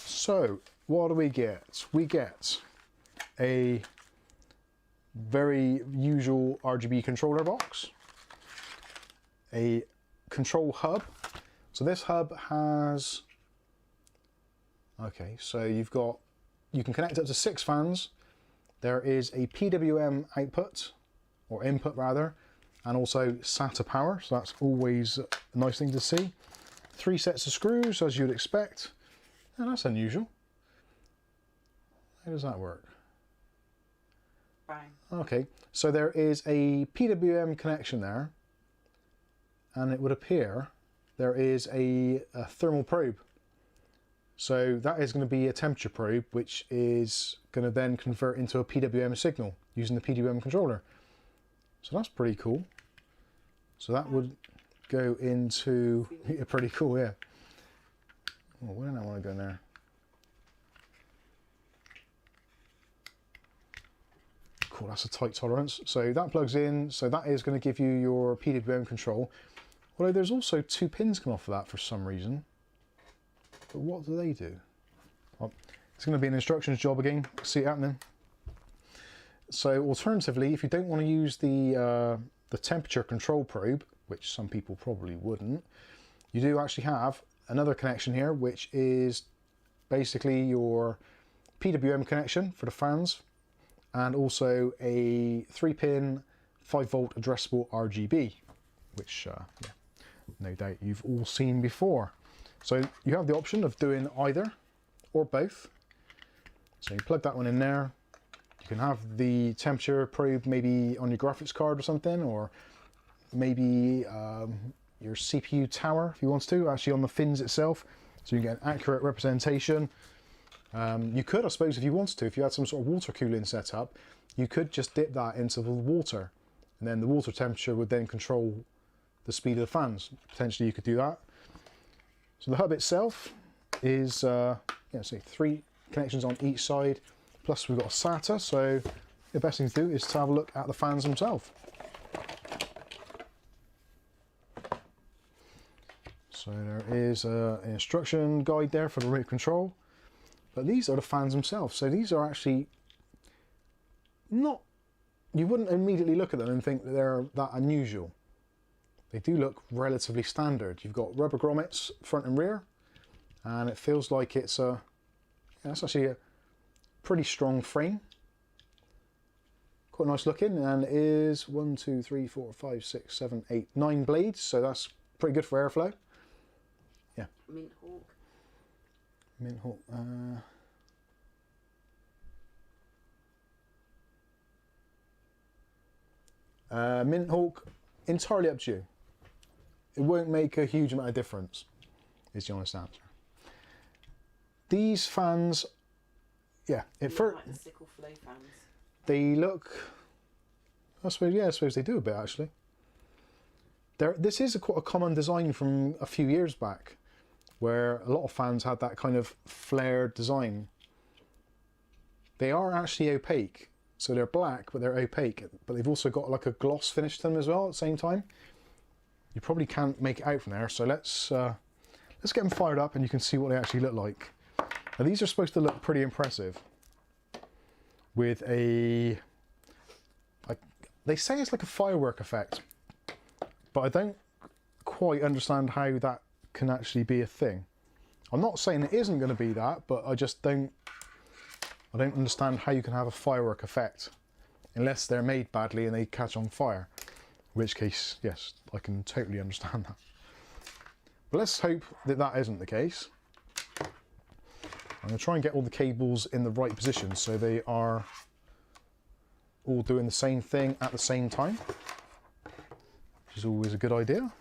So, what do we get? We get a very usual RGB controller box, a control hub. So this hub has, okay, so you can connect up to 6 fans. There is a PWM output, or input rather, and also SATA power, so that's always a nice thing to see. 3 sets of screws, as you'd expect, and that's unusual. How does that work? Fine. Okay, so there is a PWM connection there, and it would appear there is a thermal probe. So that is going to be a temperature probe, which is going to then convert into a PWM signal using the PWM controller. So that's pretty cool. So that would go into, yeah, pretty cool, yeah. Oh, where do I want to go in there? Cool, that's a tight tolerance. So that plugs in, so that is going to give you your PWM control. Although there's also 2 pins come off of that for some reason. But what do they do? Well, it's going to be an instructions job again. See it happening. So alternatively, if you don't want to use the temperature control probe, which some people probably wouldn't, you do actually have another connection here, which is basically your PWM connection for the fans, and also a 3-pin 5-volt addressable RGB, which yeah, no doubt you've all seen before. So you have the option of doing either or both. So you plug that one in there. You can have the temperature probe maybe on your graphics card or something, or maybe your CPU tower if you want to, actually on the fins itself, so you can get an accurate representation. You could, I suppose, if you wanted to, if you had some sort of water cooling set up, you could just dip that into the water, and then the water temperature would then control the speed of the fans. Potentially you could do that. So the hub itself is, yeah, say 3 connections on each side, plus we've got a SATA, so the best thing to do is to have a look at the fans themselves. So there is an instruction guide there for the remote control, but these are the fans themselves. So these are actually not, you wouldn't immediately look at them and think that they're that unusual. They do look relatively standard. You've got rubber grommets front and rear, and it feels like it's a, yeah, it's actually a pretty strong frame. Quite nice looking, and it is 1, 2, 3, 4, 5, 6, 7, 8, 9 blades, so that's pretty good for airflow. Yeah. Mint Hawk. Mint Hawk. Mint Hawk, entirely up to you. It won't make a huge amount of difference, is the honest answer. These fans, yeah, Like the sickle flow fans. they look, I suppose they do a bit actually. This is quite a common design from a few years back, where a lot of fans had that kind of flared design. They are actually opaque, so they're black, but they're opaque. But they've also got like a gloss finish to them as well at the same time. You probably can't make it out from there, so let's get them fired up and you can see what they actually look like. Now these are supposed to look pretty impressive with a, like, they say it's like a firework effect, but I don't quite understand how that can actually be a thing. I'm not saying it isn't going to be that, but I just don't understand how you can have a firework effect unless they're made badly and they catch on fire. In which case, yes, I can totally understand that. But let's hope that that isn't the case. I'm going to try and get all the cables in the right position so they are all doing the same thing at the same time, which is always a good idea.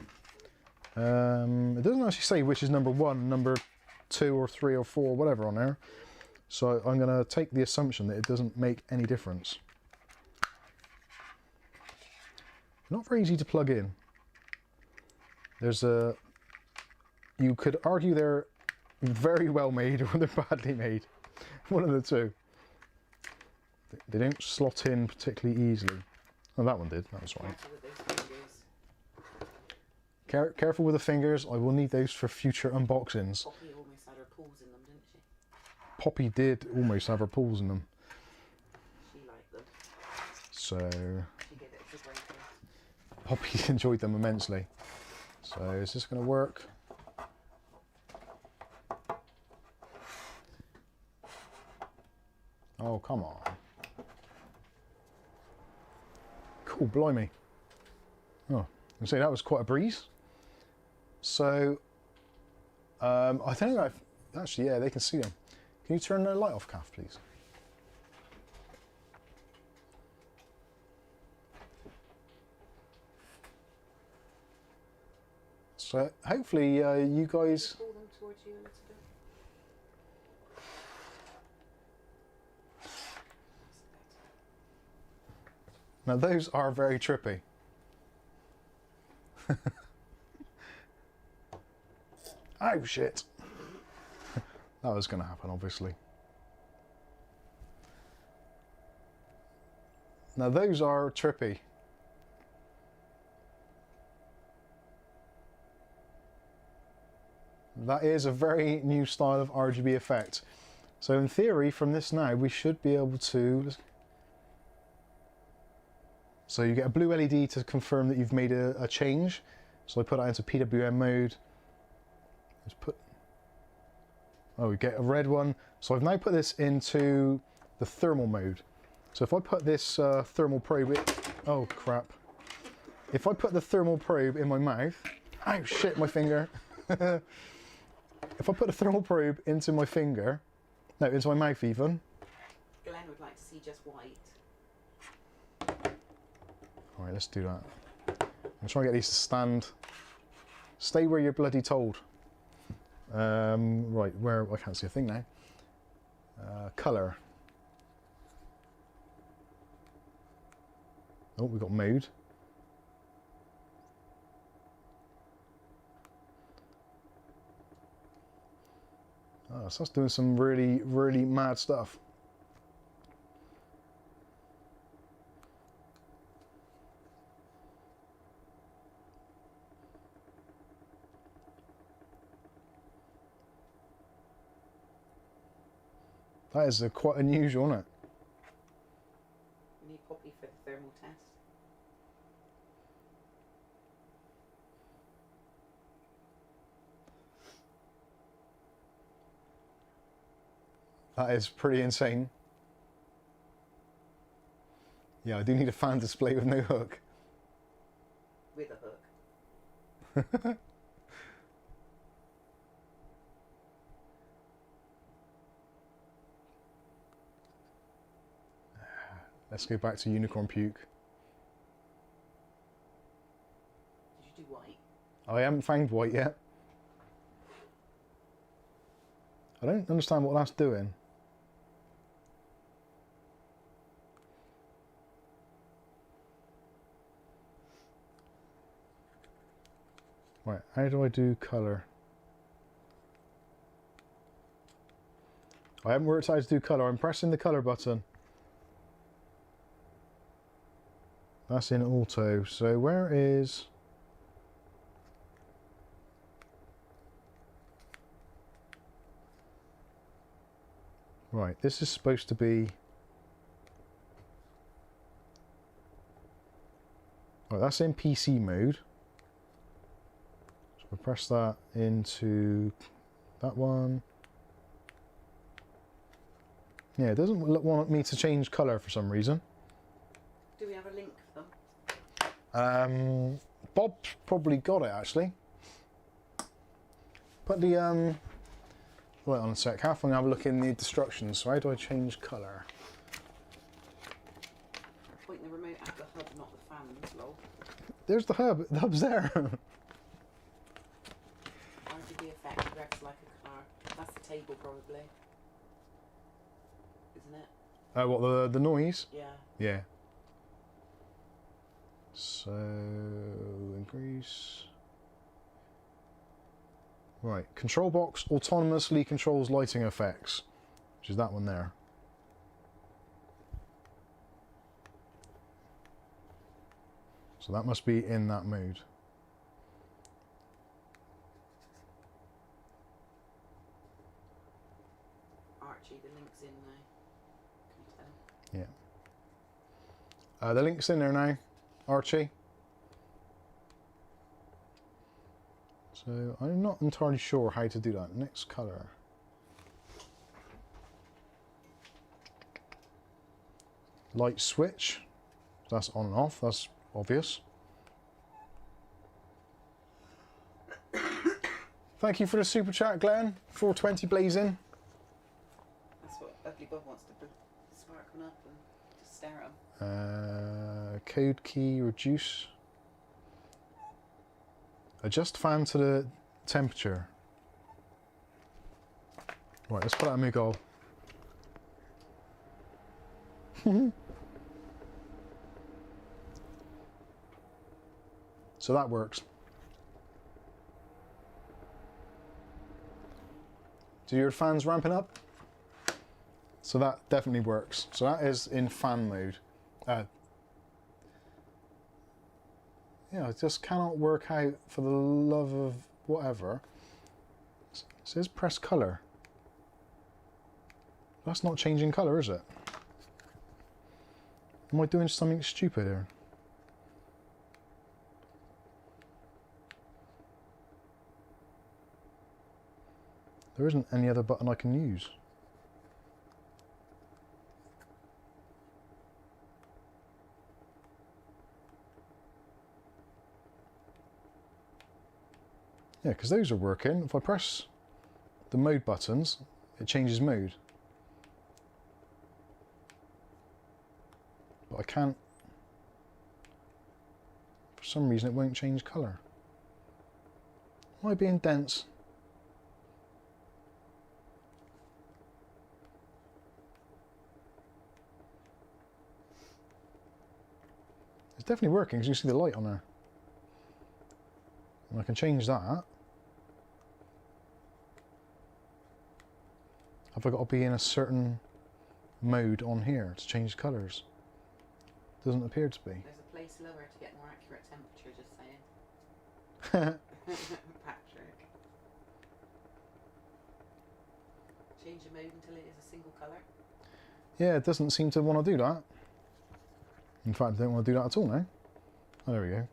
It doesn't actually say which is number 1, number 2 or 3 or 4, whatever on there. So I'm going to take the assumption that it doesn't make any difference. Not very easy to plug in. You could argue they're very well made or they're badly made. One of the two. They don't slot in particularly easily. Oh, that one did. That was right. Careful with the fingers. I will need those for future unboxings. Poppy almost had her paws in them, didn't she? Poppy did almost have her paws in them. She liked them. So She gave it a good rating. Poppy enjoyed them immensely. So is this going to work? Oh, come on. Cool, blimey. Oh, I say that was quite a breeze. So, I think actually, yeah, they can see them. Can you turn the light off, Kath, please? So, hopefully, you guys... Pull them towards you a little bit. Now those are very trippy. Oh shit. That was going to happen, obviously. Now those are trippy. That is a very new style of RGB effect. So in theory, from this now, we should be able to... So you get a blue LED to confirm that you've made a change. So I put that into PWM mode. Let's put... Oh, we get a red one. So I've now put this into the thermal mode. So if I put this thermal probe... Oh, crap. If I put the thermal probe in my mouth... Oh, shit, my finger. If I put the thermal probe into my finger... No, into my mouth even. Glenn would like to see just white. Alright, let's do that. I'm trying to get these to stand. Stay where you're bloody told. Right, where... I can't see a thing now. Colour. Oh, we've got mode. Oh, so that's doing some really, really mad stuff. That is quite unusual, isn't it? We need Poppy for the thermal test. That is pretty insane. Yeah, I do need a fan display with no hook. With a hook. Let's go back to unicorn puke. I haven't found white yet. I don't understand what that's doing. Right, how do I do colour? I haven't worked out how to do colour. I'm pressing the colour button. That's in auto. So where is... Right, this is supposed to be... Right, that's in PC mode. So I press that into that one. Yeah, it doesn't want me to change colour for some reason. Do we have a link for them? Bob's probably got it actually. Put the wait on a sec. Half, I'm gonna have a look in the instructions. So how do I change colour? Point the remote at the hub, not the fans, lol. There's the hub. The hub's there. RGB effect revs like a car. That's the table probably. Isn't it? Oh, what, the noise? Yeah. Yeah. So increase. Right, control box autonomously controls lighting effects, which is that one there. So that must be in that mode. Archie, the link's in now. Can you tell? Yeah. The link's in there now, Archie. So I'm not entirely sure how to do that. Next colour. Light switch. That's on and off. That's obvious. Thank you for the super chat, Glenn. 420 blazing. That's what Ugly Bob wants to spark one up and just stare at him. Code key reduce. Adjust fan to the temperature. Right, let's put out a new goal. So that works. Do your fans ramping up? So that definitely works. So that is in fan mode. Yeah, I just cannot work out for the love of whatever. It says press colour. That's not changing colour, is it? Am I doing something stupid here? There isn't any other button I can use. Yeah, because those are working. If I press the mode buttons, it changes mode. But I can't... For some reason it won't change colour. Am I being dense? It's definitely working because you see the light on there. And I can change that. Have I got to be in a certain mode on here to change colours? Doesn't appear to be. There's a place lower to get more accurate temperature, just saying. Patrick. Change the mode until it is a single colour. Yeah, it doesn't seem to want to do that. In fact, I don't want to do that at all now. Oh, there we go.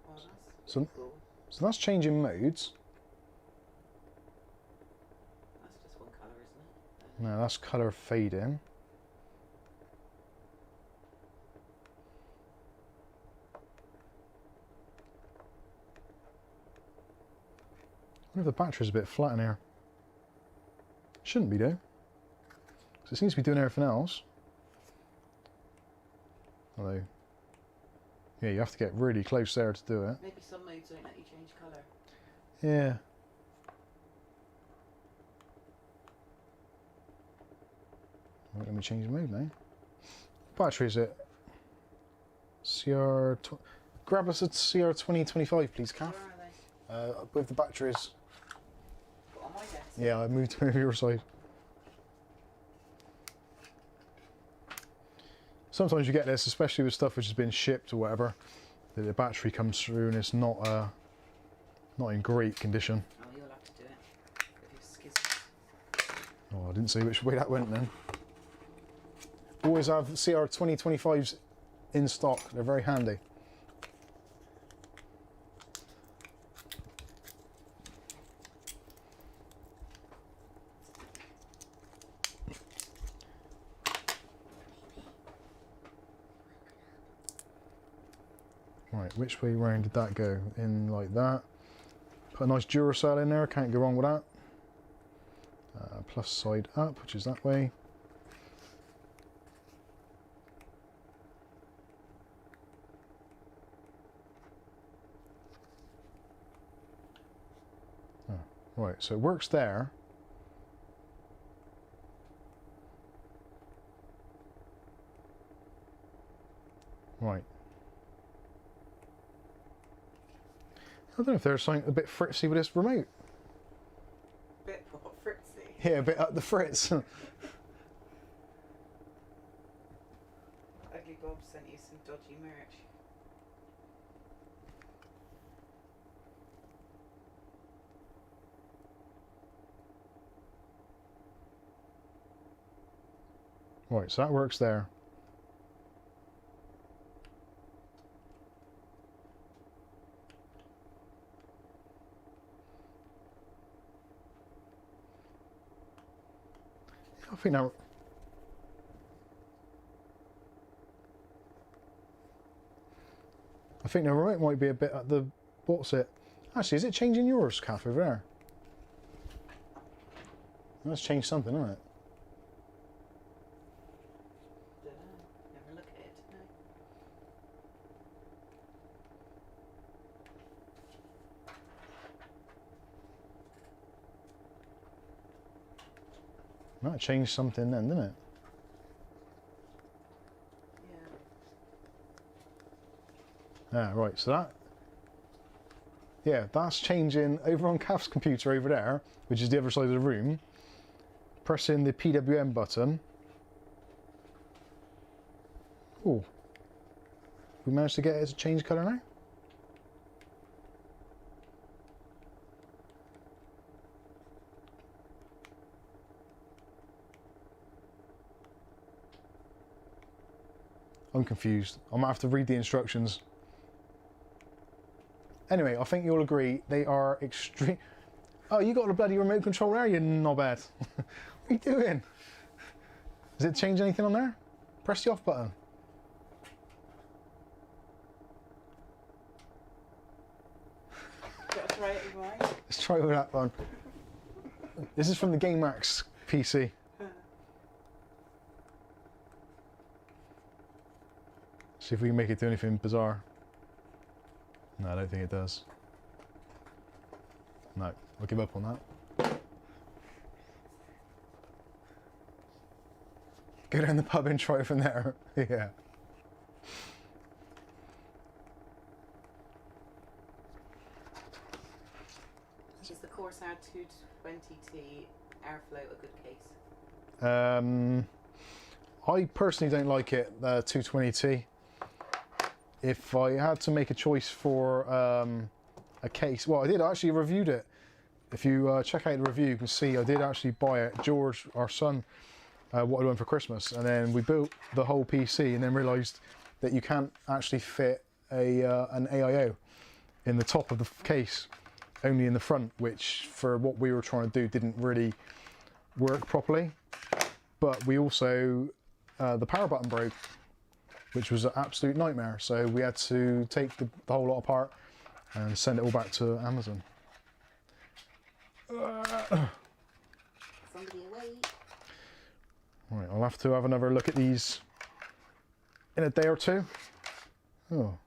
Oh, that's So, cool. so that's changing modes. That's just one colour, isn't it? No, that's colour fading. I wonder if the battery's a bit flat in here. Shouldn't be though. Because it seems to be doing everything else. Although, Yeah, you have to get really close there to do it. Maybe some modes don't let you change colour. Yeah. Right, let me change mode now. Battery is it? Grab us a CR2025, please, Kath. Where are they? With the batteries. What, on my desk? Yeah, I moved to your side. Sometimes you get this, especially with stuff which has been shipped or whatever, that the battery comes through and it's not in great condition. Oh, you'll have to do it. With your scissors. Oh, I didn't see which way that went then. Always have CR2025s in stock. They're very handy. Right, which way round did that go? In like that. Put a nice Duracell in there, can't go wrong with that. Plus side up, which is that way. Oh, right, so it works there. Right. I don't know if there's something a bit fritzy with this remote. Bit what, fritzy? Yeah, a bit up the fritz. Ugly Bob sent you some dodgy merch. Right, so that works there. I think the remote might be a bit at the, what's it? Actually, is it changing yours, Kath, over there? That's changed something, hasn't it? Don't know. Never look at it, no. That changed something then, didn't it? Yeah. Ah, right, so that... Yeah, that's changing over on Kath's computer over there, which is the other side of the room. Pressing the PWM button. Oh. We managed to get it to change colour now? I'm confused. I might have to read the instructions. Anyway, I think you'll agree they are extreme. Oh, you got a bloody remote control there, you knobhead. What are you doing? Does it change anything on there? Press the off button. Got to try it with mine. Let's try it with that one. This is from the Game Max PC. See if we can make it do anything bizarre. No, I don't think it does. No, I'll give up on that. Go down the pub and try it from there. Yeah. Is the Corsair 220T Airflow a good case? I personally don't like it, the 220T. If I had to make a choice for a case, well, I did actually reviewed it. If you check out the review, you can see I did actually buy it. George, our son, what I won for Christmas, and then we built the whole PC, and then realised that you can't actually fit an AIO in the top of the case, only in the front, which for what we were trying to do didn't really work properly. But we also the power button broke, which was an absolute nightmare. So we had to take the whole lot apart and send it all back to Amazon. Somebody awake. Right, I'll have to have another look at these in a day or two. Oh,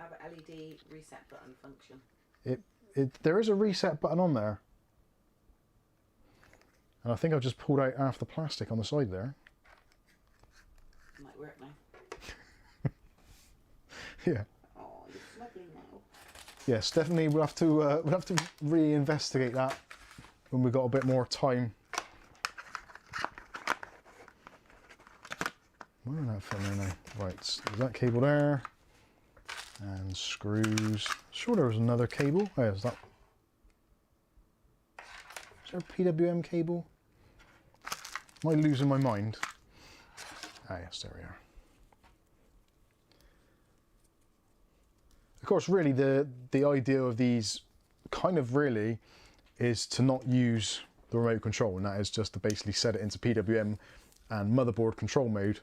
have an LED reset button function? There is a reset button on there. And I think I've just pulled out half the plastic on the side there. Might work now. Yeah. Oh, it's lovely now. Yes, definitely we'll have to re-investigate that when we've got a bit more time. Where did that fit in there now? Right, so there's that cable there. And screws. Sure there was another cable. Oh, is that... Is there a PWM cable? Am I losing my mind? Ah yes, there we are. Of course, really the idea of these kind of really is to not use the remote control, and that is just to basically set it into PWM and motherboard control mode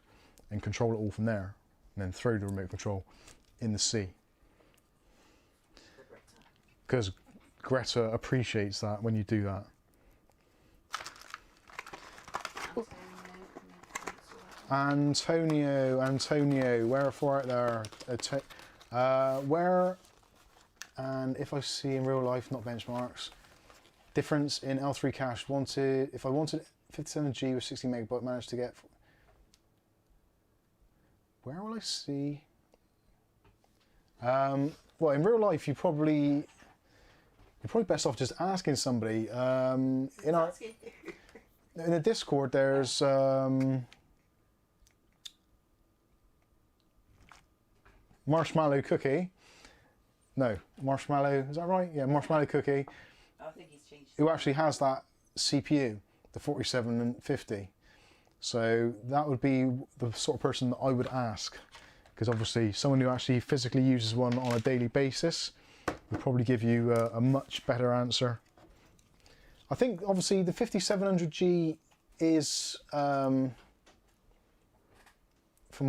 and control it all from there, and then throw the remote control in the sea. Because Greta appreciates that when you do that. Antonio, where for out there? Where, and if I see in real life, not benchmarks, difference in L3 cache wanted, if I wanted 57G with 60 megabyte, managed to get, where will I see? Well, in real life, you're probably best off just asking somebody. In the Discord, there's Marshmallow Cookie. No, Marshmallow, is that right? Yeah, Marshmallow Cookie. I think he's changed. Who actually has that CPU, the 4750. So that would be the sort of person that I would ask. Because obviously someone who actually physically uses one on a daily basis would probably give you a much better answer. I think obviously the 5700G is, from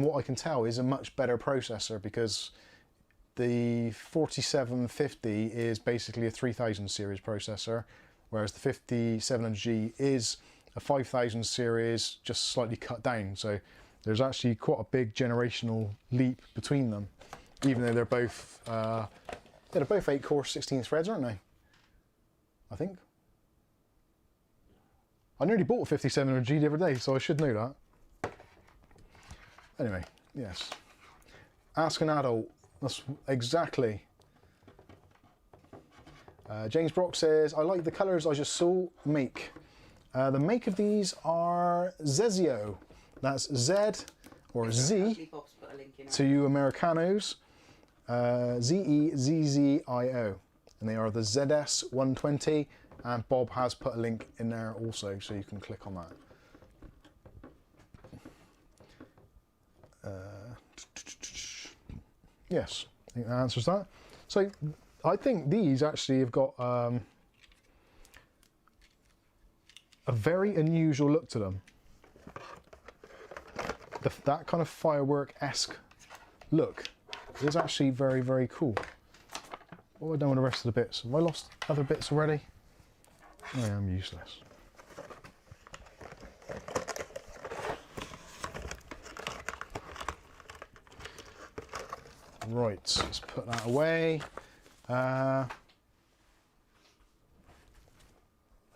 what I can tell, is a much better processor, because the 4750 is basically a 3000 series processor, whereas the 5700G is a 5000 series, just slightly cut down. So there's actually quite a big generational leap between them, even though they're both 8 core 16 threads, aren't they? I think. I nearly bought a 5700G the other day, so I should know that. Anyway, yes. Ask an adult. That's exactly. James Brock says, I like the colours I just saw. Make. The make of these are Zezio. That's Z or Z to you Americanos. Z-E-Z-Z-I-O. And they are the ZS120. And Bob has put a link in there also, so you can click on that. Yes, I think that answers that. So I think these actually have got a very unusual look to them. That kind of firework-esque look is actually very, very cool. What have I done with the rest of the bits? Have I lost other bits already? I am useless. Right, let's put that away. I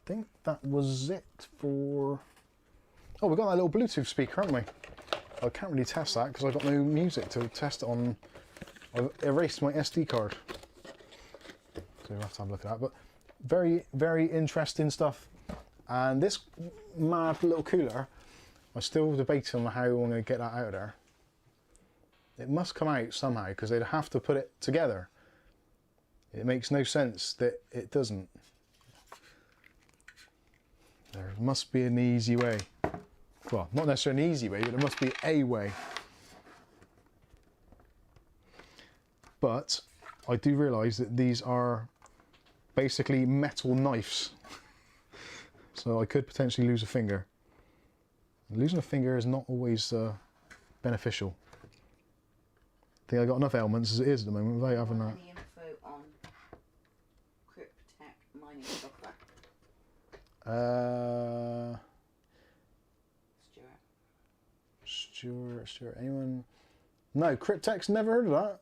think that was it for... Oh, we've got that little Bluetooth speaker, haven't we? I can't really test that because I've got no music to test it on. I've erased my SD card. So we'll have to have a look at that. But very, very interesting stuff. And this mad little cooler, I'm still debating on how I'm going to get that out of there. It must come out somehow, because they'd have to put it together. It makes no sense that it doesn't. There must be an easy way. Well, not necessarily an easy way, but there must be a way. But I do realise that these are basically metal knives. So I could potentially lose a finger. And losing a finger is not always beneficial. I think I got enough ailments as it is at the moment without having that. Any info on Cryptech mining software? Stuart, anyone? No, Cryptech's never heard of that.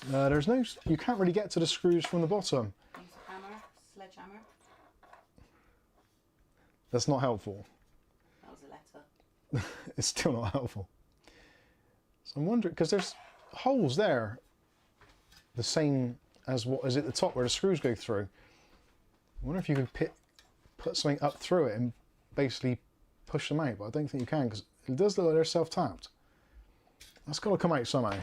There's no, you can't really get to the screws from the bottom. Use a hammer, sledgehammer. That's not helpful. That was a letter. It's still not helpful. So I'm wondering, because there's holes there, the same as what is at the top where the screws go through. I wonder if you could put something up through it and basically push them out, but I don't think you can because it does look like they're self-tapped. That's got to come out somehow.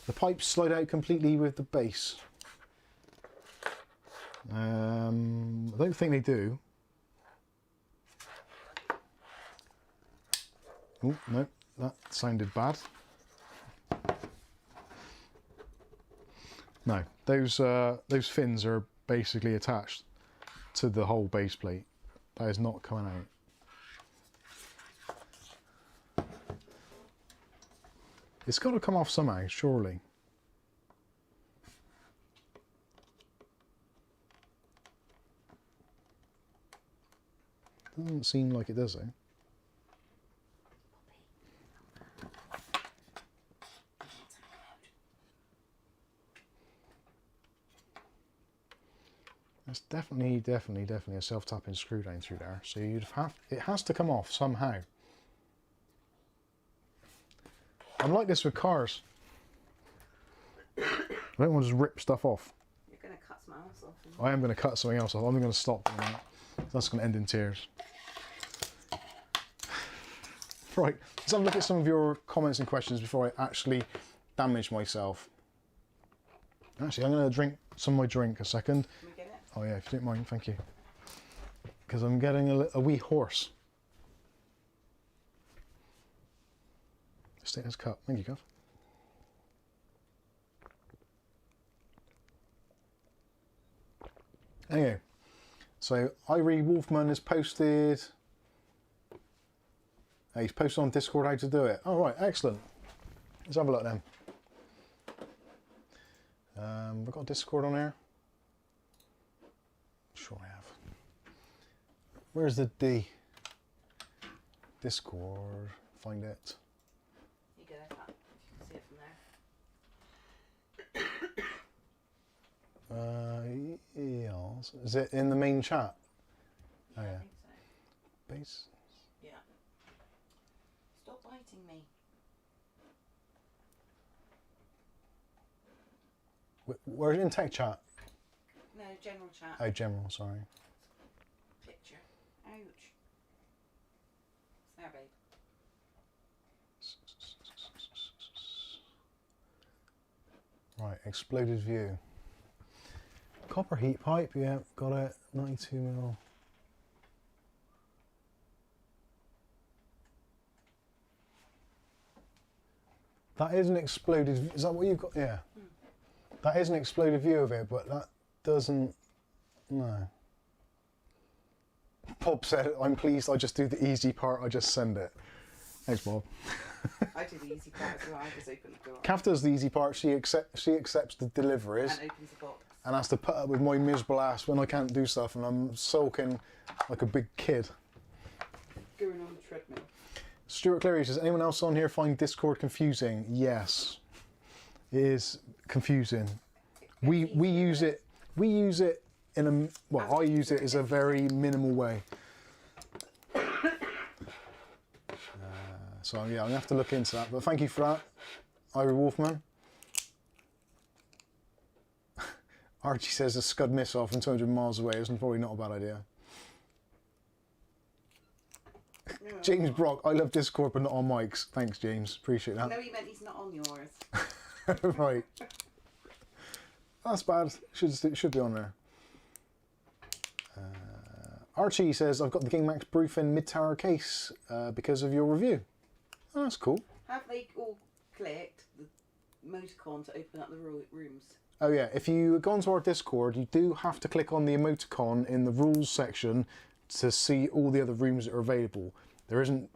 The pipes slide out completely with the base. I don't think they do. Oh, no, that sounded bad. No, those fins are basically attached to the whole base plate. That is not coming out. It's got to come off somehow, surely. Doesn't seem like it does, though. That's definitely a self-tapping screw down through there. So it has to come off somehow. I'm like this with cars. I don't want to just rip stuff off. You're going to cut something else off. I am going to cut something else off. I'm going to stop doing that. That's going to end in tears. Right, let's have a look at some of your comments and questions before I actually damage myself. Actually, I'm going to drink some of my drink a second. Can we get it? Oh yeah, if you don't mind, thank you. Because I'm getting a wee horse. Just take this cup. Thank you, Gav. Anyway, so Irie Wolfman has posted. He's posted on Discord how to do it. Oh right, excellent. Let's have a look then. We've got Discord on here. Sure I have. Where's the Discord? Find it. You go there, Pat, if you can see it from there. Yes. Is it in the main chat? Oh yeah. I think so. Base. Yeah. Stop biting me. Where's it in tech chat? No, general chat. Oh, general, sorry. Picture. Ouch. There, babe. Right, exploded view. Copper heat pipe, yeah, got it. 92mm. That is an exploded. Is that what you've got? Yeah. That is an exploded view of it, but that doesn't. No. Bob said, "I'm pleased. I just do the easy part. I just send it." Thanks, Bob. I do the easy part as well. I just open the door. Kath does the easy part. She accepts the deliveries And opens the box. and has to put up with my miserable ass when I can't do stuff and I'm sulking like a big kid. Going on the treadmill. Stuart Cleary says, anyone else on here find Discord confusing? Yes, it is confusing. We use it in a, well, I use it as a very minimal way. So yeah, I'm gonna have to look into that, but thank you for that, Irie Wolfman. Archie says a Scud missile from 200 miles away isn't probably not a bad idea. James Brock, I love Discord but not on mics. Thanks, James. Appreciate that. No, he meant he's not on yours. Right. That's bad. It should be on there. Archie says, I've got the King Max Brufin mid-tower case because of your review. Oh, that's cool. Have they all clicked the emoticon to open up the rooms? Oh yeah, if you go onto our Discord, you do have to click on the emoticon in the rules section to see all the other rooms that are available. There isn't,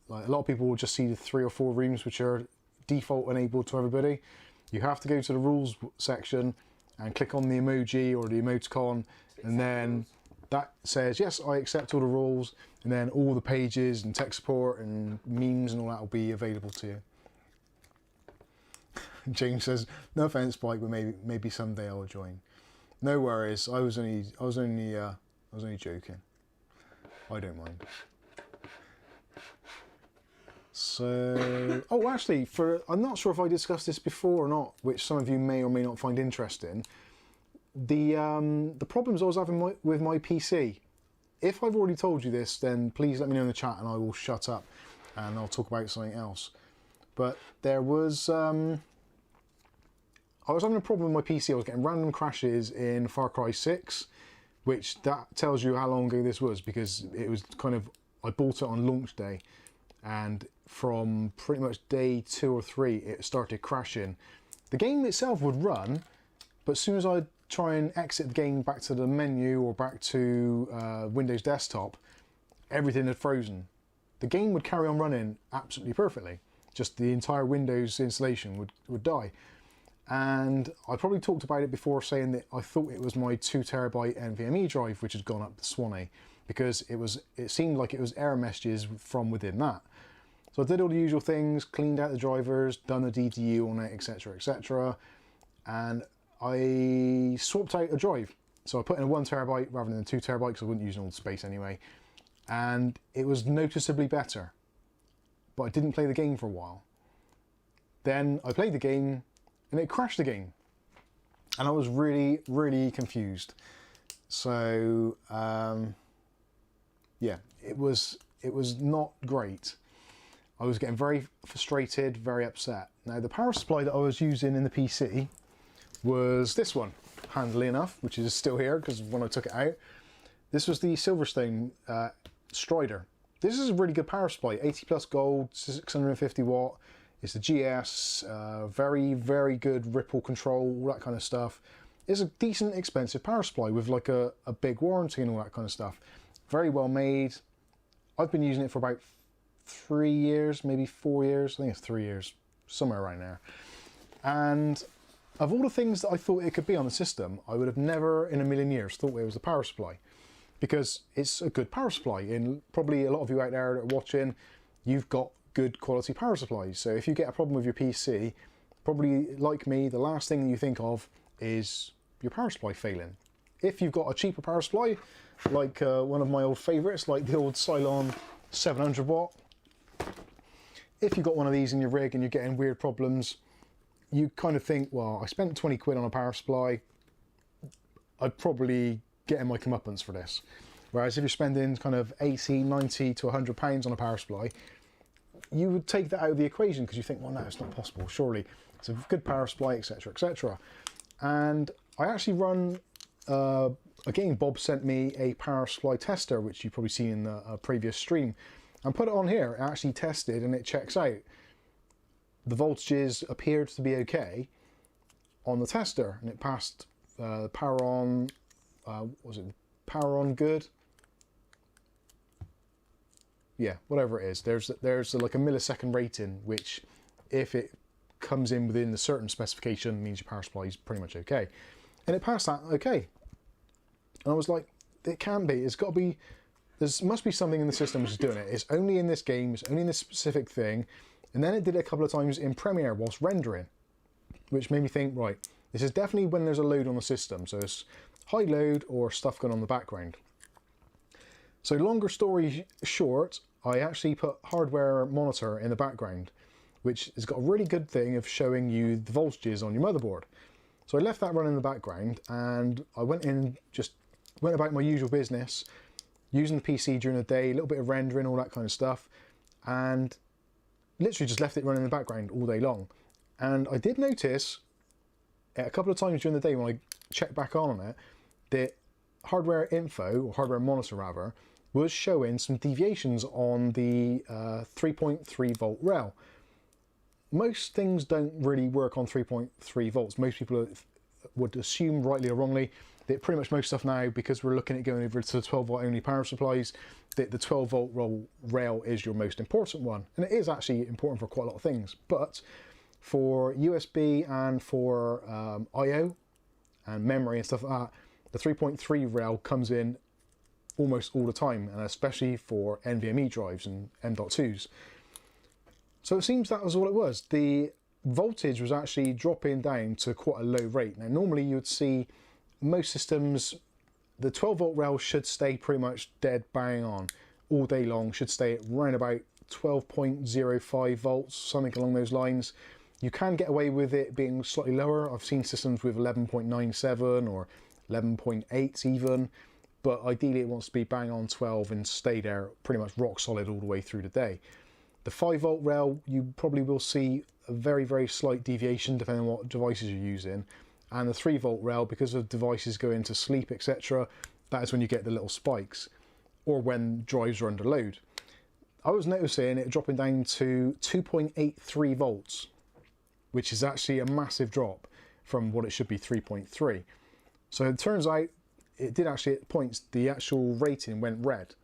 like, a lot of people will just see the 3 or 4 rooms which are default enabled to everybody. You have to go to the rules section and click on the emoji or the emoticon, and then that says, yes, I accept all the rules, and then all the pages and tech support and memes and all that will be available to you. James says, no offense, Spike, but maybe someday I'll join. No worries. I was only joking. I don't mind. So, oh, actually, I'm not sure if I discussed this before or not, which some of you may or may not find interesting. The problems I was having with my PC. If I've already told you this, then please let me know in the chat and I will shut up and I'll talk about something else. But there was, I was having a problem with my PC. I was getting random crashes in Far Cry 6, which that tells you how long ago this was, because it was kind of, I bought it on launch day, and from pretty much day 2 or 3, it started crashing. The game itself would run, but as soon as I try and exit the game back to the menu or back to Windows desktop, everything had frozen. The game would carry on running absolutely perfectly. Just the entire Windows installation would die. And I probably talked about it before, saying that I thought it was my 2 terabyte NVMe drive which had gone up the Swanee, because it seemed like it was error messages from within that. So I did all the usual things, cleaned out the drivers, done the DDU on it, etc, etc, and I swapped out a drive. So I put in a 1 terabyte rather than a 2 terabyte, because I wouldn't use all the space anyway, and it was noticeably better. But I didn't play the game for a while. Then I played the game and it crashed the game, and I was really, really confused. So yeah, it was not great. I was getting very frustrated, very upset. Now the power supply that I was using in the PC was this one, handily enough, which is still here because when I took it out. This was the Silverstone Strider. This is a really good power supply, 80 plus gold, 650 watt. It's the GS, very, very good ripple control, all that kind of stuff. It's a decent, expensive power supply with like a big warranty and all that kind of stuff. Very well made. I've been using it for about 3 years, maybe 4 years. I think it's 3 years, somewhere around there. And of all the things that I thought it could be on the system, I would have never in a million years thought it was the power supply, because it's a good power supply. And probably a lot of you out there that are watching, you've got good quality power supplies. So if you get a problem with your PC, probably like me, the last thing you think of is your power supply failing. If you've got a cheaper power supply, like one of my old favourites, like the old Cylon 700 watt, if you've got one of these in your rig and you're getting weird problems, you kind of think, well, I spent 20 quid on a power supply, I'd probably get in my comeuppance for this. Whereas if you're spending kind of 80, 90 to 100 pounds on a power supply, you would take that out of the equation because you think, well, no, it's not possible, surely. It's a good power supply, etc, etc. And I actually run, again, Bob sent me a power supply tester, which you've probably seen in the previous stream, and put it on here. It actually tested and it checks out. The voltages appeared to be okay on the tester, and it passed power on, was it power on good? Yeah, whatever it is. There's like a millisecond rating, which if it comes in within a certain specification means your power supply is pretty much okay. And it passed that okay. And I was like, it can't be. It's got to be. There must be something in the system which is doing it. It's only in this game. It's only in this specific thing. And then it did it a couple of times in Premiere whilst rendering, which made me think, right, this is definitely when there's a load on the system. So it's high load or stuff going on in the background. So longer story short, I actually put hardware monitor in the background, which has got a really good thing of showing you the voltages on your motherboard. So I left that running in the background, and I went about my usual business, using the PC during the day, a little bit of rendering, all that kind of stuff, and literally just left it running in the background all day long. And I did notice a couple of times during the day when I checked back on it, that hardware info, or hardware monitor rather, was showing some deviations on the 3.3 volt rail. Most things don't really work on 3.3 volts. Most people would assume, rightly or wrongly, that pretty much most stuff now, because we're looking at going over to the 12 volt only power supplies, that the 12 volt rail is your most important one. And it is actually important for quite a lot of things. But for USB and for I/O and memory and stuff like that, the 3.3 rail comes in almost all the time, and especially for NVMe drives and M.2s. So it seems that was all it was. The voltage was actually dropping down to quite a low rate. Now normally you would see most systems, the 12 volt rail should stay pretty much dead bang on all day long, should stay at around about 12.05 volts, something along those lines. You can get away with it being slightly lower. I've seen systems with 11.97 or 11.8 even, but ideally it wants to be bang on 12 and stay there pretty much rock solid all the way through the day. The 5 volt rail, you probably will see a very, very slight deviation depending on what devices you're using. And the 3 volt rail, because of devices going to sleep, etc., that is when you get the little spikes, or when drives are under load. I was noticing it dropping down to 2.83 volts, which is actually a massive drop from what it should be 3.3. So it turns out it did actually at points, the actual rating went red,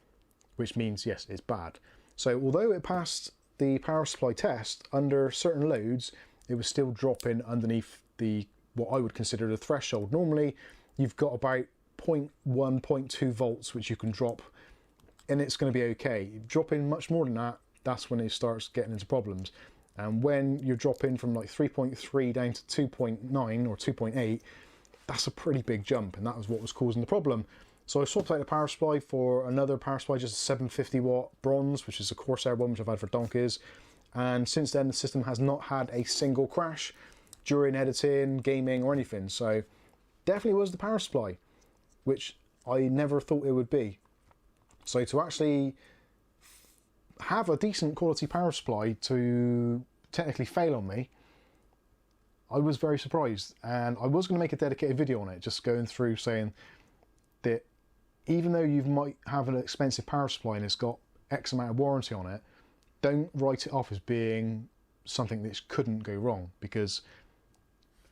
which means yes, it's bad. So although it passed the power supply test, under certain loads, it was still dropping underneath the what I would consider the threshold. Normally, you've got about 0.1, 0.2 volts, which you can drop, and it's going to be okay. Dropping much more than that, that's when it starts getting into problems. And when you're dropping from like 3.3 down to 2.9 or 2.8, that's a pretty big jump, and that was what was causing the problem. So I swapped out the power supply for another power supply, just a 750 watt bronze, which is a Corsair one, which I've had for donkeys. And since then, the system has not had a single crash during editing, gaming, or anything. So definitely was the power supply, which I never thought it would be. So to actually have a decent quality power supply to technically fail on me, I was very surprised. And I was going to make a dedicated video on it, just going through saying that even though you might have an expensive power supply and it's got X amount of warranty on it, don't write it off as being something that couldn't go wrong, because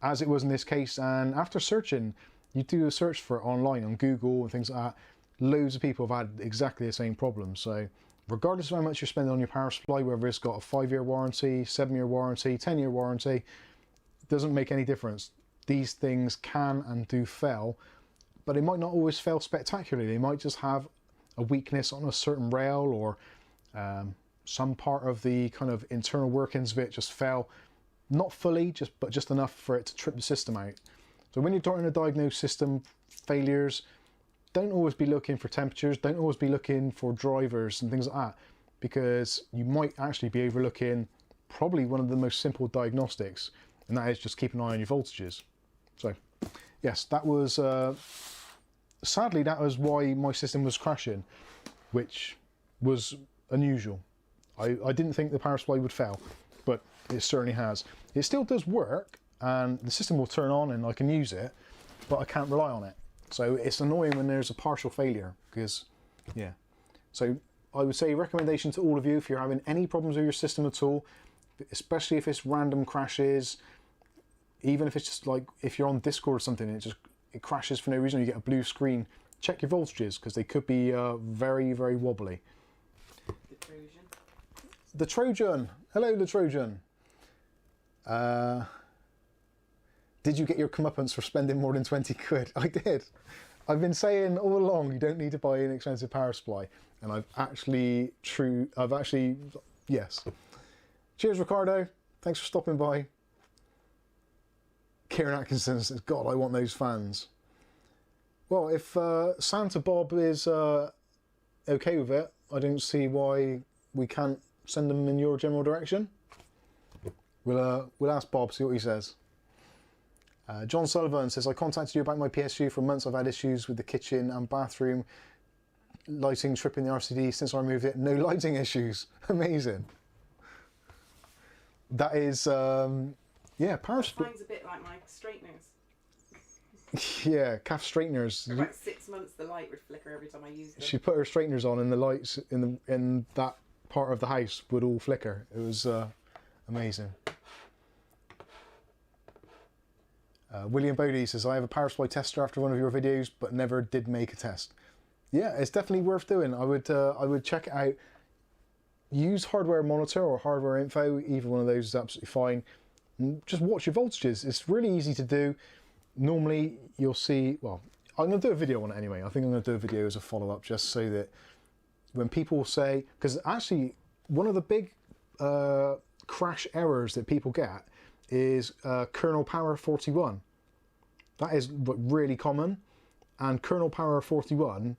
as it was in this case, and after searching, you do a search for it online on Google and things like that, loads of people have had exactly the same problem. So regardless of how much you're spending on your power supply, whether it's got a 5-year warranty, 7-year warranty, 10-year warranty, doesn't make any difference. These things can and do fail, but they might not always fail spectacularly. They might just have a weakness on a certain rail, or some part of the kind of internal workings of it just fell, not fully, but just enough for it to trip the system out. So when you're trying to diagnose system failures, don't always be looking for temperatures, don't always be looking for drivers and things like that, because you might actually be overlooking probably one of the most simple diagnostics, and that is just keep an eye on your voltages. So yes, that was sadly that was why my system was crashing, which was unusual. I didn't think the power supply would fail, but it certainly has. It still does work, and the system will turn on and I can use it, but I can't rely on it. So it's annoying when there's a partial failure, because yeah. So I would say recommendation to all of you, if you're having any problems with your system at all, especially if it's random crashes, even if it's just like if you're on Discord or something and it crashes for no reason, you get a blue screen, check your voltages, because they could be very, very wobbly. The Trojan. Hello, the Trojan. Did you get your comeuppance for spending more than 20 quid? I did. I've been saying all along you don't need to buy an expensive power supply, and I've actually, yes. Cheers, Ricardo. Thanks for stopping by. Kieran Atkinson says, God, I want those fans. Well, if Santa Bob is okay with it, I don't see why we can't send them in your general direction. We'll ask Bob, see what he says. John Sullivan says, I contacted you about my PSU. For months I've had issues with the kitchen and bathroom lighting, tripping the RCD. Since I removed it, no lighting issues. Amazing. That is, yeah, power supply. Mine's a bit like my straighteners. Yeah, calf straighteners. For about 6 months the light would flicker every time I used them. She put her straighteners on and the lights in that part of the house would all flicker. It was amazing. William Bodie says, I have a power supply tester after one of your videos, but never did make a test. Yeah, it's definitely worth doing. I would check it out. Use Hardware Monitor or Hardware Info. Either one of those is absolutely fine. Just watch your voltages. It's really easy to do. Normally you'll see, well, I'm going to do a video on it anyway. I think I'm going to do a video as a follow-up, just so that when people say, because actually one of the big crash errors that people get is kernel power 41. That is really common, and kernel power 41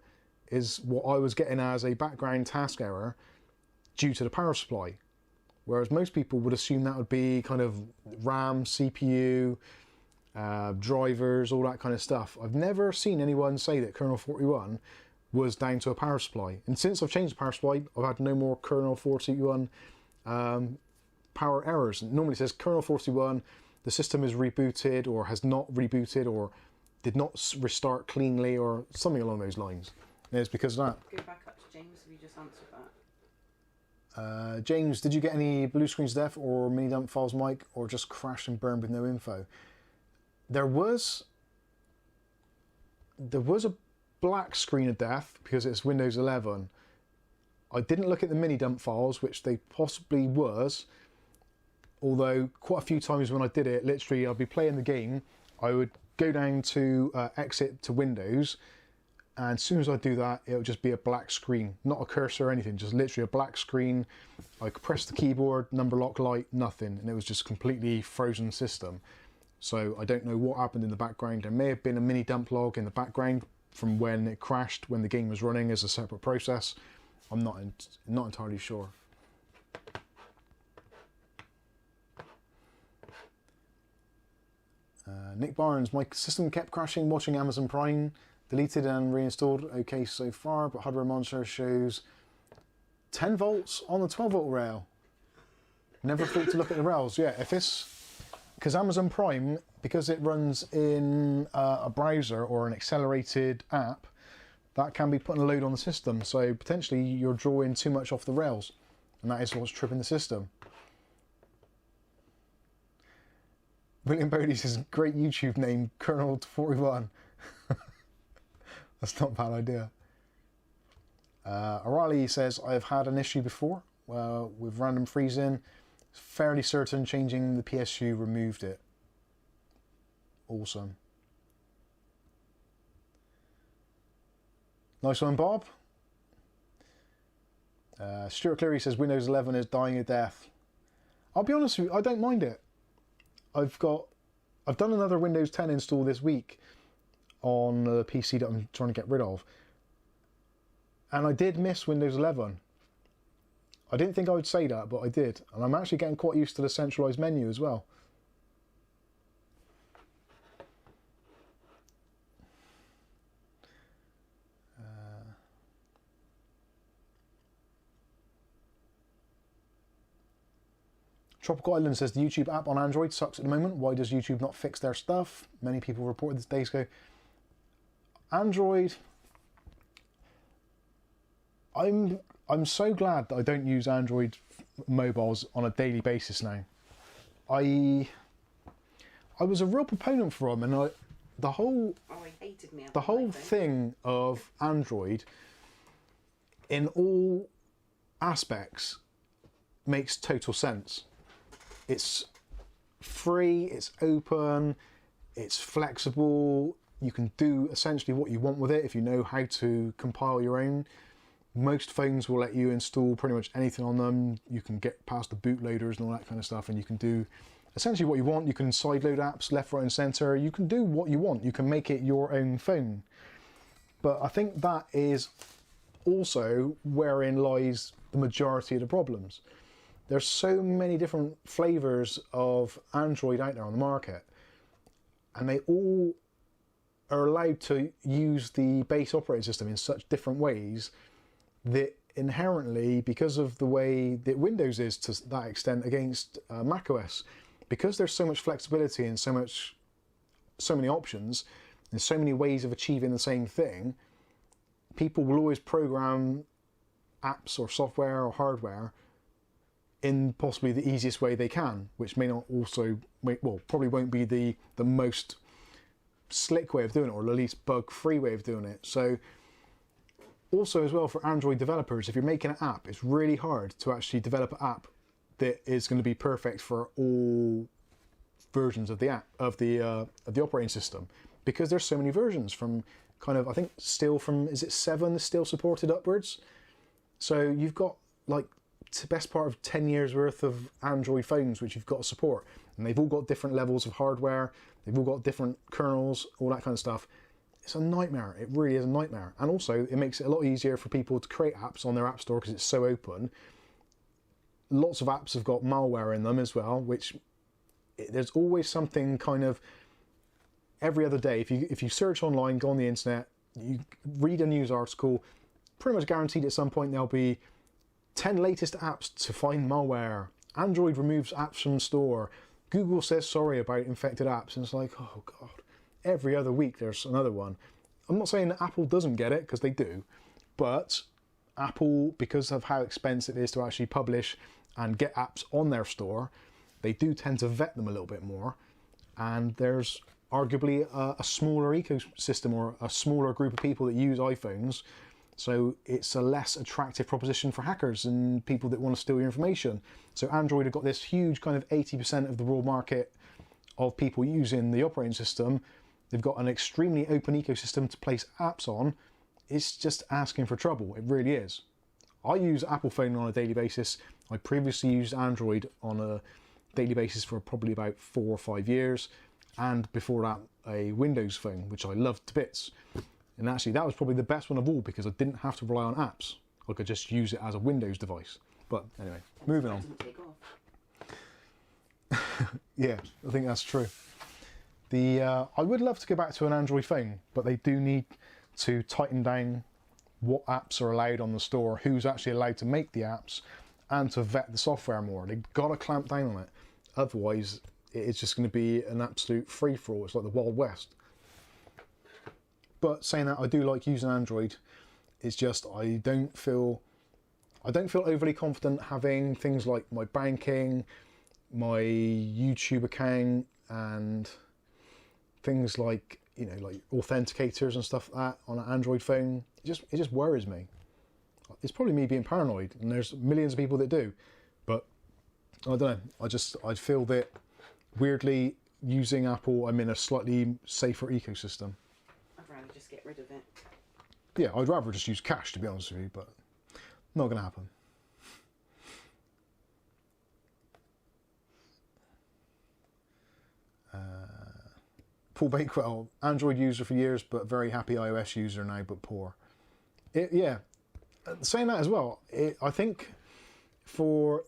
is what I was getting as a background task error due to the power supply. Whereas most people would assume that would be kind of RAM, CPU, drivers, all that kind of stuff. I've never seen anyone say that kernel 41 was down to a power supply. And since I've changed the power supply, I've had no more kernel 41 power errors. It normally says kernel 41, the system is rebooted or has not rebooted or did not restart cleanly or something along those lines. And it's because of that. Go back up to James, have you just answered that? James, did you get any blue screens of death or mini dump files, Mike, or just crashed and burned with no info? There was a black screen of death because it's Windows 11. I didn't look at the mini dump files, which they possibly was, although quite a few times when I did it, literally I'd be playing the game, I would go down to exit to Windows, and as soon as I do that, it would just be a black screen, not a cursor or anything, just literally a black screen. I could press the keyboard, number lock light, nothing, and it was just completely frozen system. So I don't know what happened in the background. There may have been a mini dump log in the background from when it crashed, when the game was running as a separate process. I'm not entirely sure. Nick Barnes, my system kept crashing watching Amazon Prime. Deleted and reinstalled. Okay so far, but hardware monitor shows 10 volts on the 12 volt rail. Never thought to look at the rails. Yeah, if it's because Amazon Prime, because it runs in a browser or an accelerated app, that can be putting a load on the system. So potentially you're drawing too much off the rails, and that is what's tripping the system. William Bodie says, great YouTube name, Kernel 41. That's not a bad idea. O'Reilly says, I've had an issue before with random freezing. Fairly certain changing the PSU removed it. Awesome. Nice one, Bob. Stuart Cleary says, Windows 11 is dying a death. I'll be honest with you, I don't mind it. I've done another Windows 10 install this week on the PC that I'm trying to get rid of, and I did miss Windows 11. I didn't think I would say that, but I did, and I'm actually getting quite used to the centralized menu as well. Tropical Island says the YouTube app on Android sucks at the moment. Why does YouTube not fix their stuff? Many people reported this days ago. Android, I'm so glad that I don't use Android mobiles on a daily basis now. I was a real proponent for them, and the whole thing of Android in all aspects makes total sense. It's free, it's open, it's flexible. You can do essentially what you want with it if you know how to compile your own. Most phones will let you install pretty much anything on them. You can get past the bootloaders and all that kind of stuff, and you can do essentially what you want. You can sideload apps left, right and centre. You can do what you want. You can make it your own phone. But I think that is also wherein lies the majority of the problems. There's so many different flavours of Android out there on the market, and they all are allowed to use the base operating system in such different ways that inherently, because of the way that Windows is to that extent against macOS, because there's so much flexibility and so many options and so many ways of achieving the same thing, people will always program apps or software or hardware in possibly the easiest way they can, which may not also, well, probably won't be the most slick way of doing it, or the least bug-free way of doing it. So also as well for Android developers, if you're making an app, it's really hard to actually develop an app that is going to be perfect for all versions of the app, of the operating system, because there's so many versions from kind of, I think still from, is it 7 still supported upwards? So you've got like best part of 10 years worth of Android phones which you've got to support, and they've all got different levels of hardware, they've all got different kernels, all that kind of stuff. It's a nightmare. It really is a nightmare. And also it makes it a lot easier for people to create apps on their app store because it's so open. Lots of apps have got malware in them as well, which there's always something kind of every other day. If you search online, go on the internet, you read a news article, pretty much guaranteed at some point there'll be 10 latest apps to find malware. Android removes apps from store. Google says sorry about infected apps. And it's like, oh God, every other week there's another one. I'm not saying that Apple doesn't get it, because they do, but Apple, because of how expensive it is to actually publish and get apps on their store, they do tend to vet them a little bit more. And there's arguably a smaller ecosystem or a smaller group of people that use iPhones. So it's a less attractive proposition for hackers and people that want to steal your information. So Android have got this huge kind of 80% of the world market of people using the operating system. They've got an extremely open ecosystem to place apps on. It's just asking for trouble. It really is. I use Apple phone on a daily basis. I previously used Android on a daily basis for probably about 4 or 5 years. And before that, a Windows phone, which I loved to bits. And actually, that was probably the best one of all because I didn't have to rely on apps. I could just use it as a Windows device. But anyway, moving on. Yeah, I think that's true. I would love to go back to an Android phone, but they do need to tighten down what apps are allowed on the store, who's actually allowed to make the apps, and to vet the software more. They've got to clamp down on it. Otherwise, it's just going to be an absolute free-for-all. It's like the Wild West. But saying that, I do like using Android. It's just I don't feel overly confident having things like my banking, my YouTube account, and things like, you know, like authenticators and stuff like that on an Android phone. It just worries me. It's probably me being paranoid, and there's millions of people that do. But I don't know. I feel that weirdly using Apple, I'm in a slightly safer ecosystem. Just get rid of it. Yeah, I'd rather just use cash, to be honest with you, but not going to happen. Paul Bakewell, Android user for years, but very happy iOS user now, but poor. Yeah, saying that as well, I think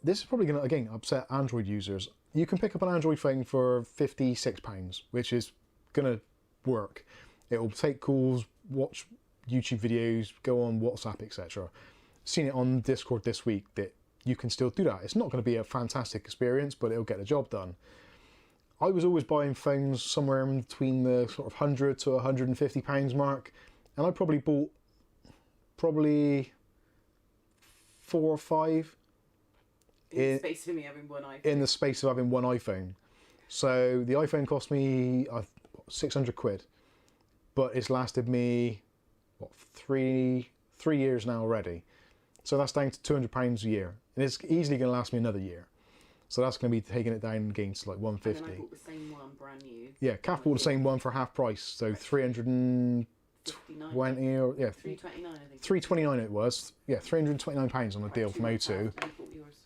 this is probably going to, again, upset Android users. You can pick up an Android phone for £56, which is going to work. It will take calls, watch YouTube videos, go on WhatsApp, etc. Seen it on Discord this week that you can still do that. It's not going to be a fantastic experience, but it'll get the job done. I was always buying phones somewhere in between the sort of £100 to £150 mark, and I probably bought 4 or 5 in the space of me having one iPhone. In the space of having one iPhone. So the iPhone cost me 600 quid. But it's lasted me, what, three years now already. So that's down to £200 a year. And it's easily going to last me another year. So that's going to be taking it down again to like 150. And then I bought the same one, brand new. Yeah, Kath bought the same one for half price. So 320 or, yeah. 329 I think. 329 it was. Yeah, £329 on a deal from O2.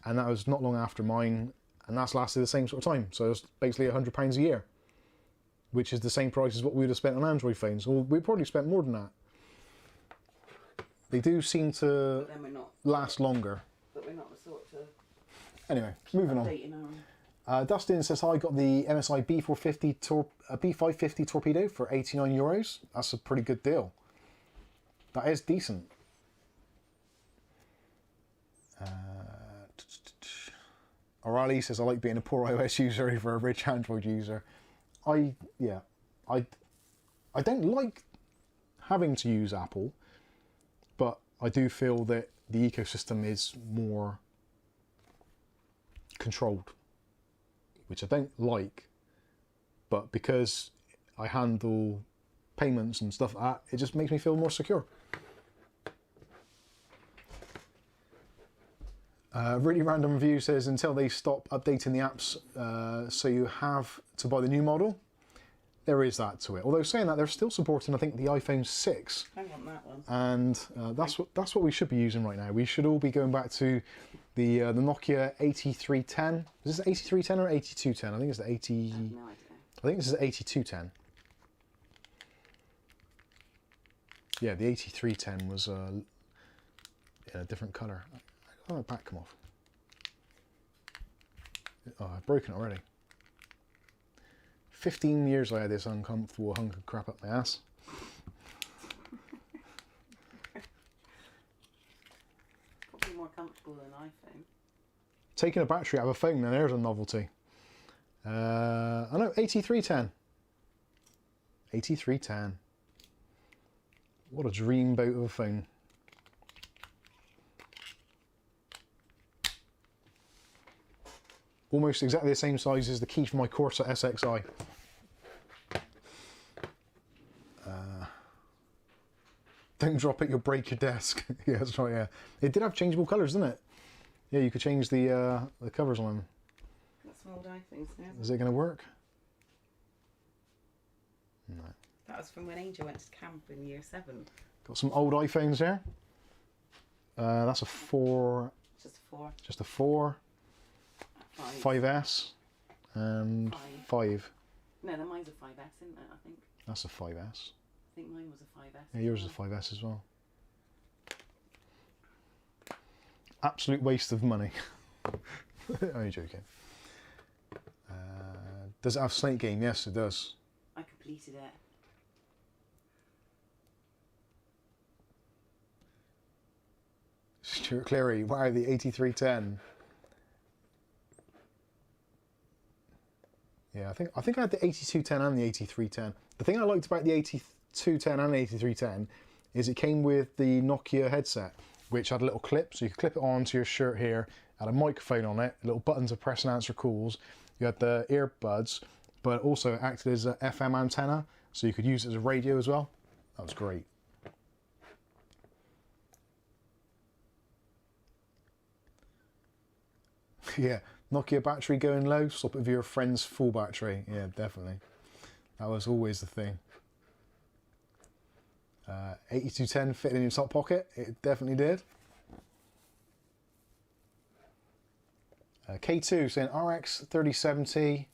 And that was not long after mine. And that's lasted the same sort of time. So it's basically £100 a year, which is the same price as what we would have spent on Android phones. Or we probably spent more than that. They do seem to last longer. But we're not the sort to... Anyway, moving on. Dustin says, I got the MSI B550 Torpedo for €89. That's a pretty good deal. That is decent. O'Reilly says, I like being a poor iOS user over a rich Android user. I don't like having to use Apple, but I do feel that the ecosystem is more controlled, which I don't like, but because I handle payments and stuff like that, it just makes me feel more secure. Really Random Review says, until they stop updating the apps, so you have to buy the new model. There is that to it. Although saying that, they're still supporting, I think, the iPhone 6. I want that one. And that's what we should be using right now. We should all be going back to The Nokia 8310. Is this 8310 or 8210? I think it's the 80. I have no idea. I think this is the 8210. Yeah, the 8310 was in a different colour. Oh, the back come off. Oh, I've broken it already. 15 years I had this uncomfortable hunk of crap up my ass. Probably more comfortable than an iPhone. Taking a battery out of a phone, now there's a novelty. I know, 8310. 8310. What a dreamboat of a phone. Almost exactly the same size as the key for my Corsa SXI. Don't drop it, you'll break your desk. Yeah, that's right, yeah. It did have changeable colours, didn't it? Yeah, you could change the covers on them. Got some old iPhones now. Is it going to work? No. That was from when Angel went to camp in year 7. Got some old iPhones there. That's a 4. Just a 4. Just a 4. 5. 5S. And 5. No, mine's a 5S, isn't it, I think? That's a 5S. I think mine was a 5S. Yeah, yours is a 5S as well. Absolute waste of money. Only joking. Does it have Snake Game? Yes, it does. I completed it. Stuart Cleary, wow, the 8310. Yeah, I think I had the 8210 and the 8310. The thing I liked about the 8210 and the 8310 is it came with the Nokia headset, which had a little clip, so you could clip it onto your shirt here, had a microphone on it, a little button to press and answer calls. You had the earbuds, but also it acted as an FM antenna, so you could use it as a radio as well. That was great. Yeah, Nokia battery going low, swap it with your friend's full battery. Yeah, definitely. That was always the thing. 8210 fit in your top pocket. It definitely did. K2 saying RX 3070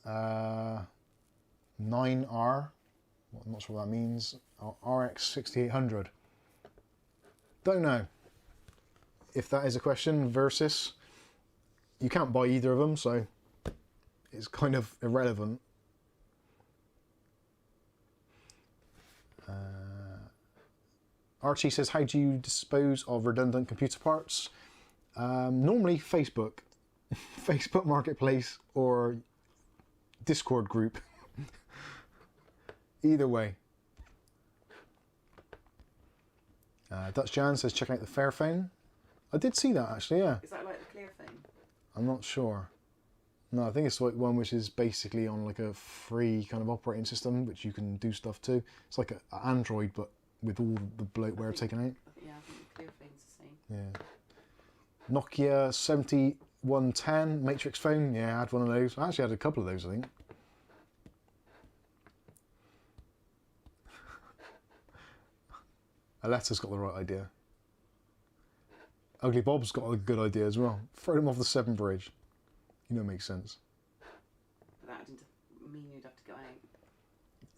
9R. I'm not sure what that means. RX 6800. Don't know if that is a question. Versus, you can't buy either of them, so it's kind of irrelevant. Archie says, how do you dispose of redundant computer parts? Normally Facebook. Facebook Marketplace or Discord group. Either way. Dutch Jan says, check out the Fairphone. I did see that actually, yeah. Is that like the clear phone? I'm not sure. No, I think it's like one which is basically on like a free kind of operating system, which you can do stuff to. It's like an Android, but with all the bloatware taken out. Yeah, I think the clear phone's the same. Yeah. Nokia 7110 Matrix phone. Yeah, I had one of those. I actually had a couple of those, I think. Aletta's got the right idea. Ugly Bob's got a good idea as well. Throw him off the Severn Bridge. You know, it makes sense. But that didn't mean you'd have to go out.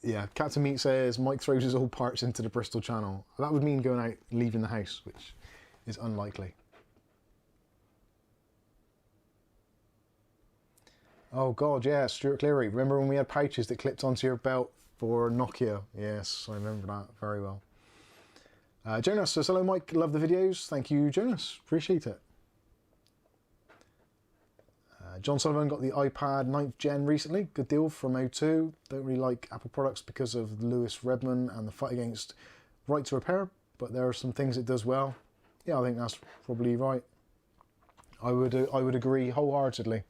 Yeah, Captain Meat says Mike throws his old parts into the Bristol Channel. That would mean going out, leaving the house, which is unlikely. Oh God, yeah, Stuart Cleary. Remember when we had pouches that clipped onto your belt for Nokia? Yes, I remember that very well. Jonas says, hello Mike, love the videos. Thank you, Jonas, appreciate it. John Sullivan got the iPad 9th Gen recently. Good deal from O2. Don't really like Apple products because of Lewis Redman and the fight against right to repair, but there are some things it does well. Yeah, I think that's probably right. I would agree wholeheartedly.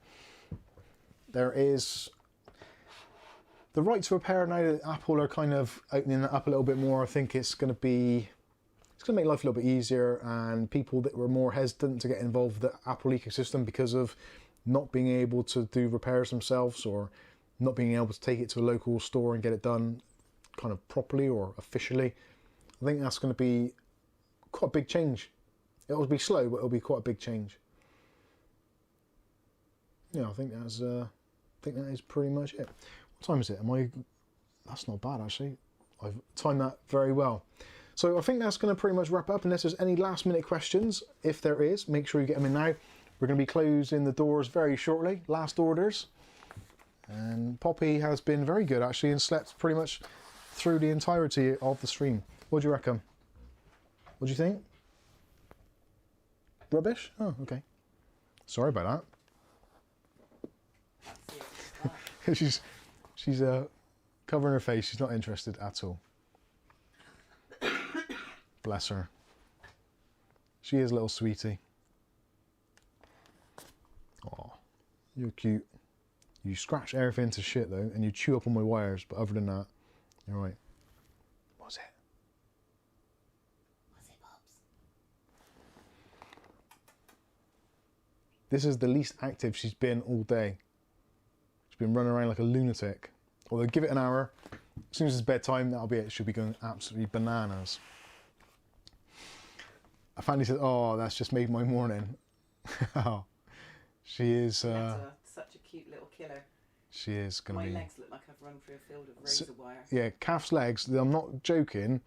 There is the right to repair now that Apple are kind of opening that up a little bit more. I think it's going to make life a little bit easier, and people that were more hesitant to get involved with the Apple ecosystem because of not being able to do repairs themselves or not being able to take it to a local store and get it done kind of properly or officially. I think that's going to be quite a big change. It'll be slow, but it'll be quite a big change. Yeah, I think that is pretty much it. What time is it? That's not bad actually. I've timed that very well. So I think that's going to pretty much wrap up, unless there's any last minute questions. If there is, make sure you get them in now. We're going to be closing the doors very shortly. Last orders. And Poppy has been very good actually and slept pretty much through the entirety of the stream. What do you reckon? What do you think? Rubbish? Oh, okay. Sorry about that. she's covering her face. She's not interested at all. Bless her. She is a little sweetie. Oh, you're cute. You scratch everything to shit though, and you chew up on my wires, but other than that, you're right. What's it? What's it, Pops? This is the least active she's been all day. She's been running around like a lunatic. Although give it an hour, as soon as it's bedtime, that'll be it. She'll be going absolutely bananas. I finally said, oh, that's just made my morning. She is... such a cute little killer. She is going to be... My legs look like I've run through a field of razor wire. Yeah, Calf's legs, I'm not joking,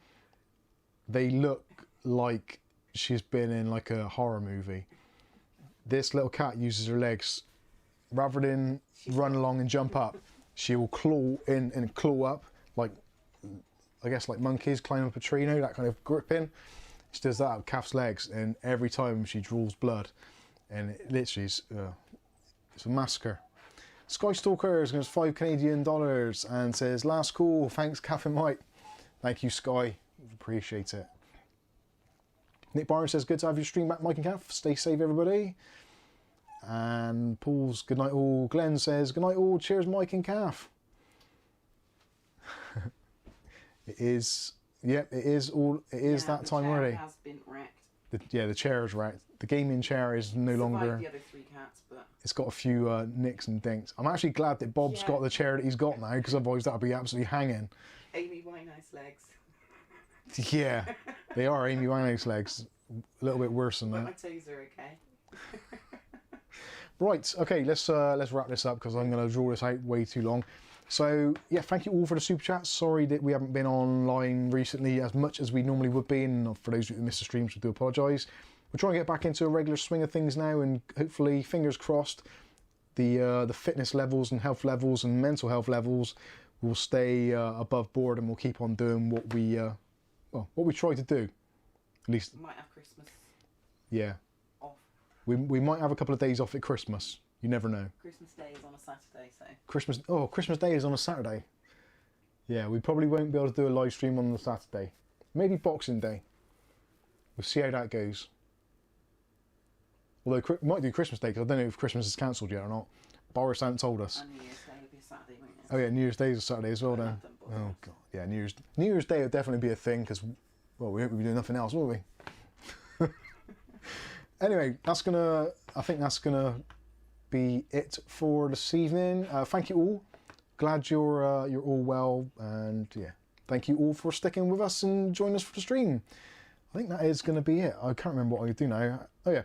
they look like she's been in like a horror movie. This little cat uses her legs, rather than run along and jump up, she will claw in and claw up, like, I guess like monkeys climb up a tree, you know, that kind of gripping. She does that with Calf's legs, and every time she draws blood, and it literally is, it's a massacre. Sky Stalker is going to $5 Canadian and says, last call, thanks Calf and Mike. Thank you, Sky, appreciate it. Nick Byron says, good to have your stream back, Mike and Calf. Stay safe, everybody. And Paul's good night all. Glenn says, good night all, cheers Mike and Calf. It is, yep, it is that time already. The chair has been wrecked. The chair is wrecked. The gaming chair is no longer... the other 3 cats, but... It's got a few nicks and dinks. I'm actually glad that Bob's got the chair that he's got now, because otherwise that would be absolutely hanging. Amy Winehouse legs. Yeah, they are Amy Winehouse legs. A little bit worse than that. My toes are okay. Right, okay, let's wrap this up, because I'm going to draw this out way too long. So, yeah, thank you all for the super chats. Sorry that we haven't been online recently as much as we normally would be, and for those who missed the streams, we do apologise. We're trying to get back into a regular swing of things now, and hopefully, fingers crossed, the fitness levels and health levels and mental health levels will stay above board, and we'll keep on doing what we try to do. At least, We might have Christmas yeah, off. we might have a couple of days off at Christmas. You never know. Christmas Day is on a Saturday, so... Christmas Day is on a Saturday. Yeah, we probably won't be able to do a live stream on the Saturday. Maybe Boxing Day. We'll see how that goes. Although we might do Christmas Day, because I don't know if Christmas is cancelled yet or not. Boris hasn't told us. And New Year's Day will be a Saturday, won't it? Oh yeah, New Year's Day is a Saturday as well then. Oh god, yeah, New Year's Day will definitely be a thing, because, well, we won't be doing nothing else, will we? Anyway, I think that's gonna be it for this evening. Thank you all. Glad you're all well, and yeah, thank you all for sticking with us and joining us for the stream. I think that is going to be it. I can't remember what I do now. Oh yeah,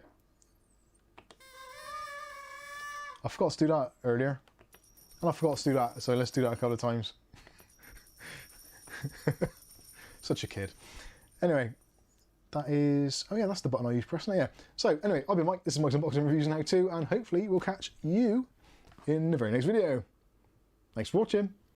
I forgot to do that earlier, and I forgot to do that. So let's do that a couple of times. Such a kid. Anyway. That is, oh yeah, that's the button I use pressing it, yeah. So anyway, I've been Mike, this is Mike's Unboxing Reviews Now too, and hopefully we'll catch you in the very next video. Thanks for watching.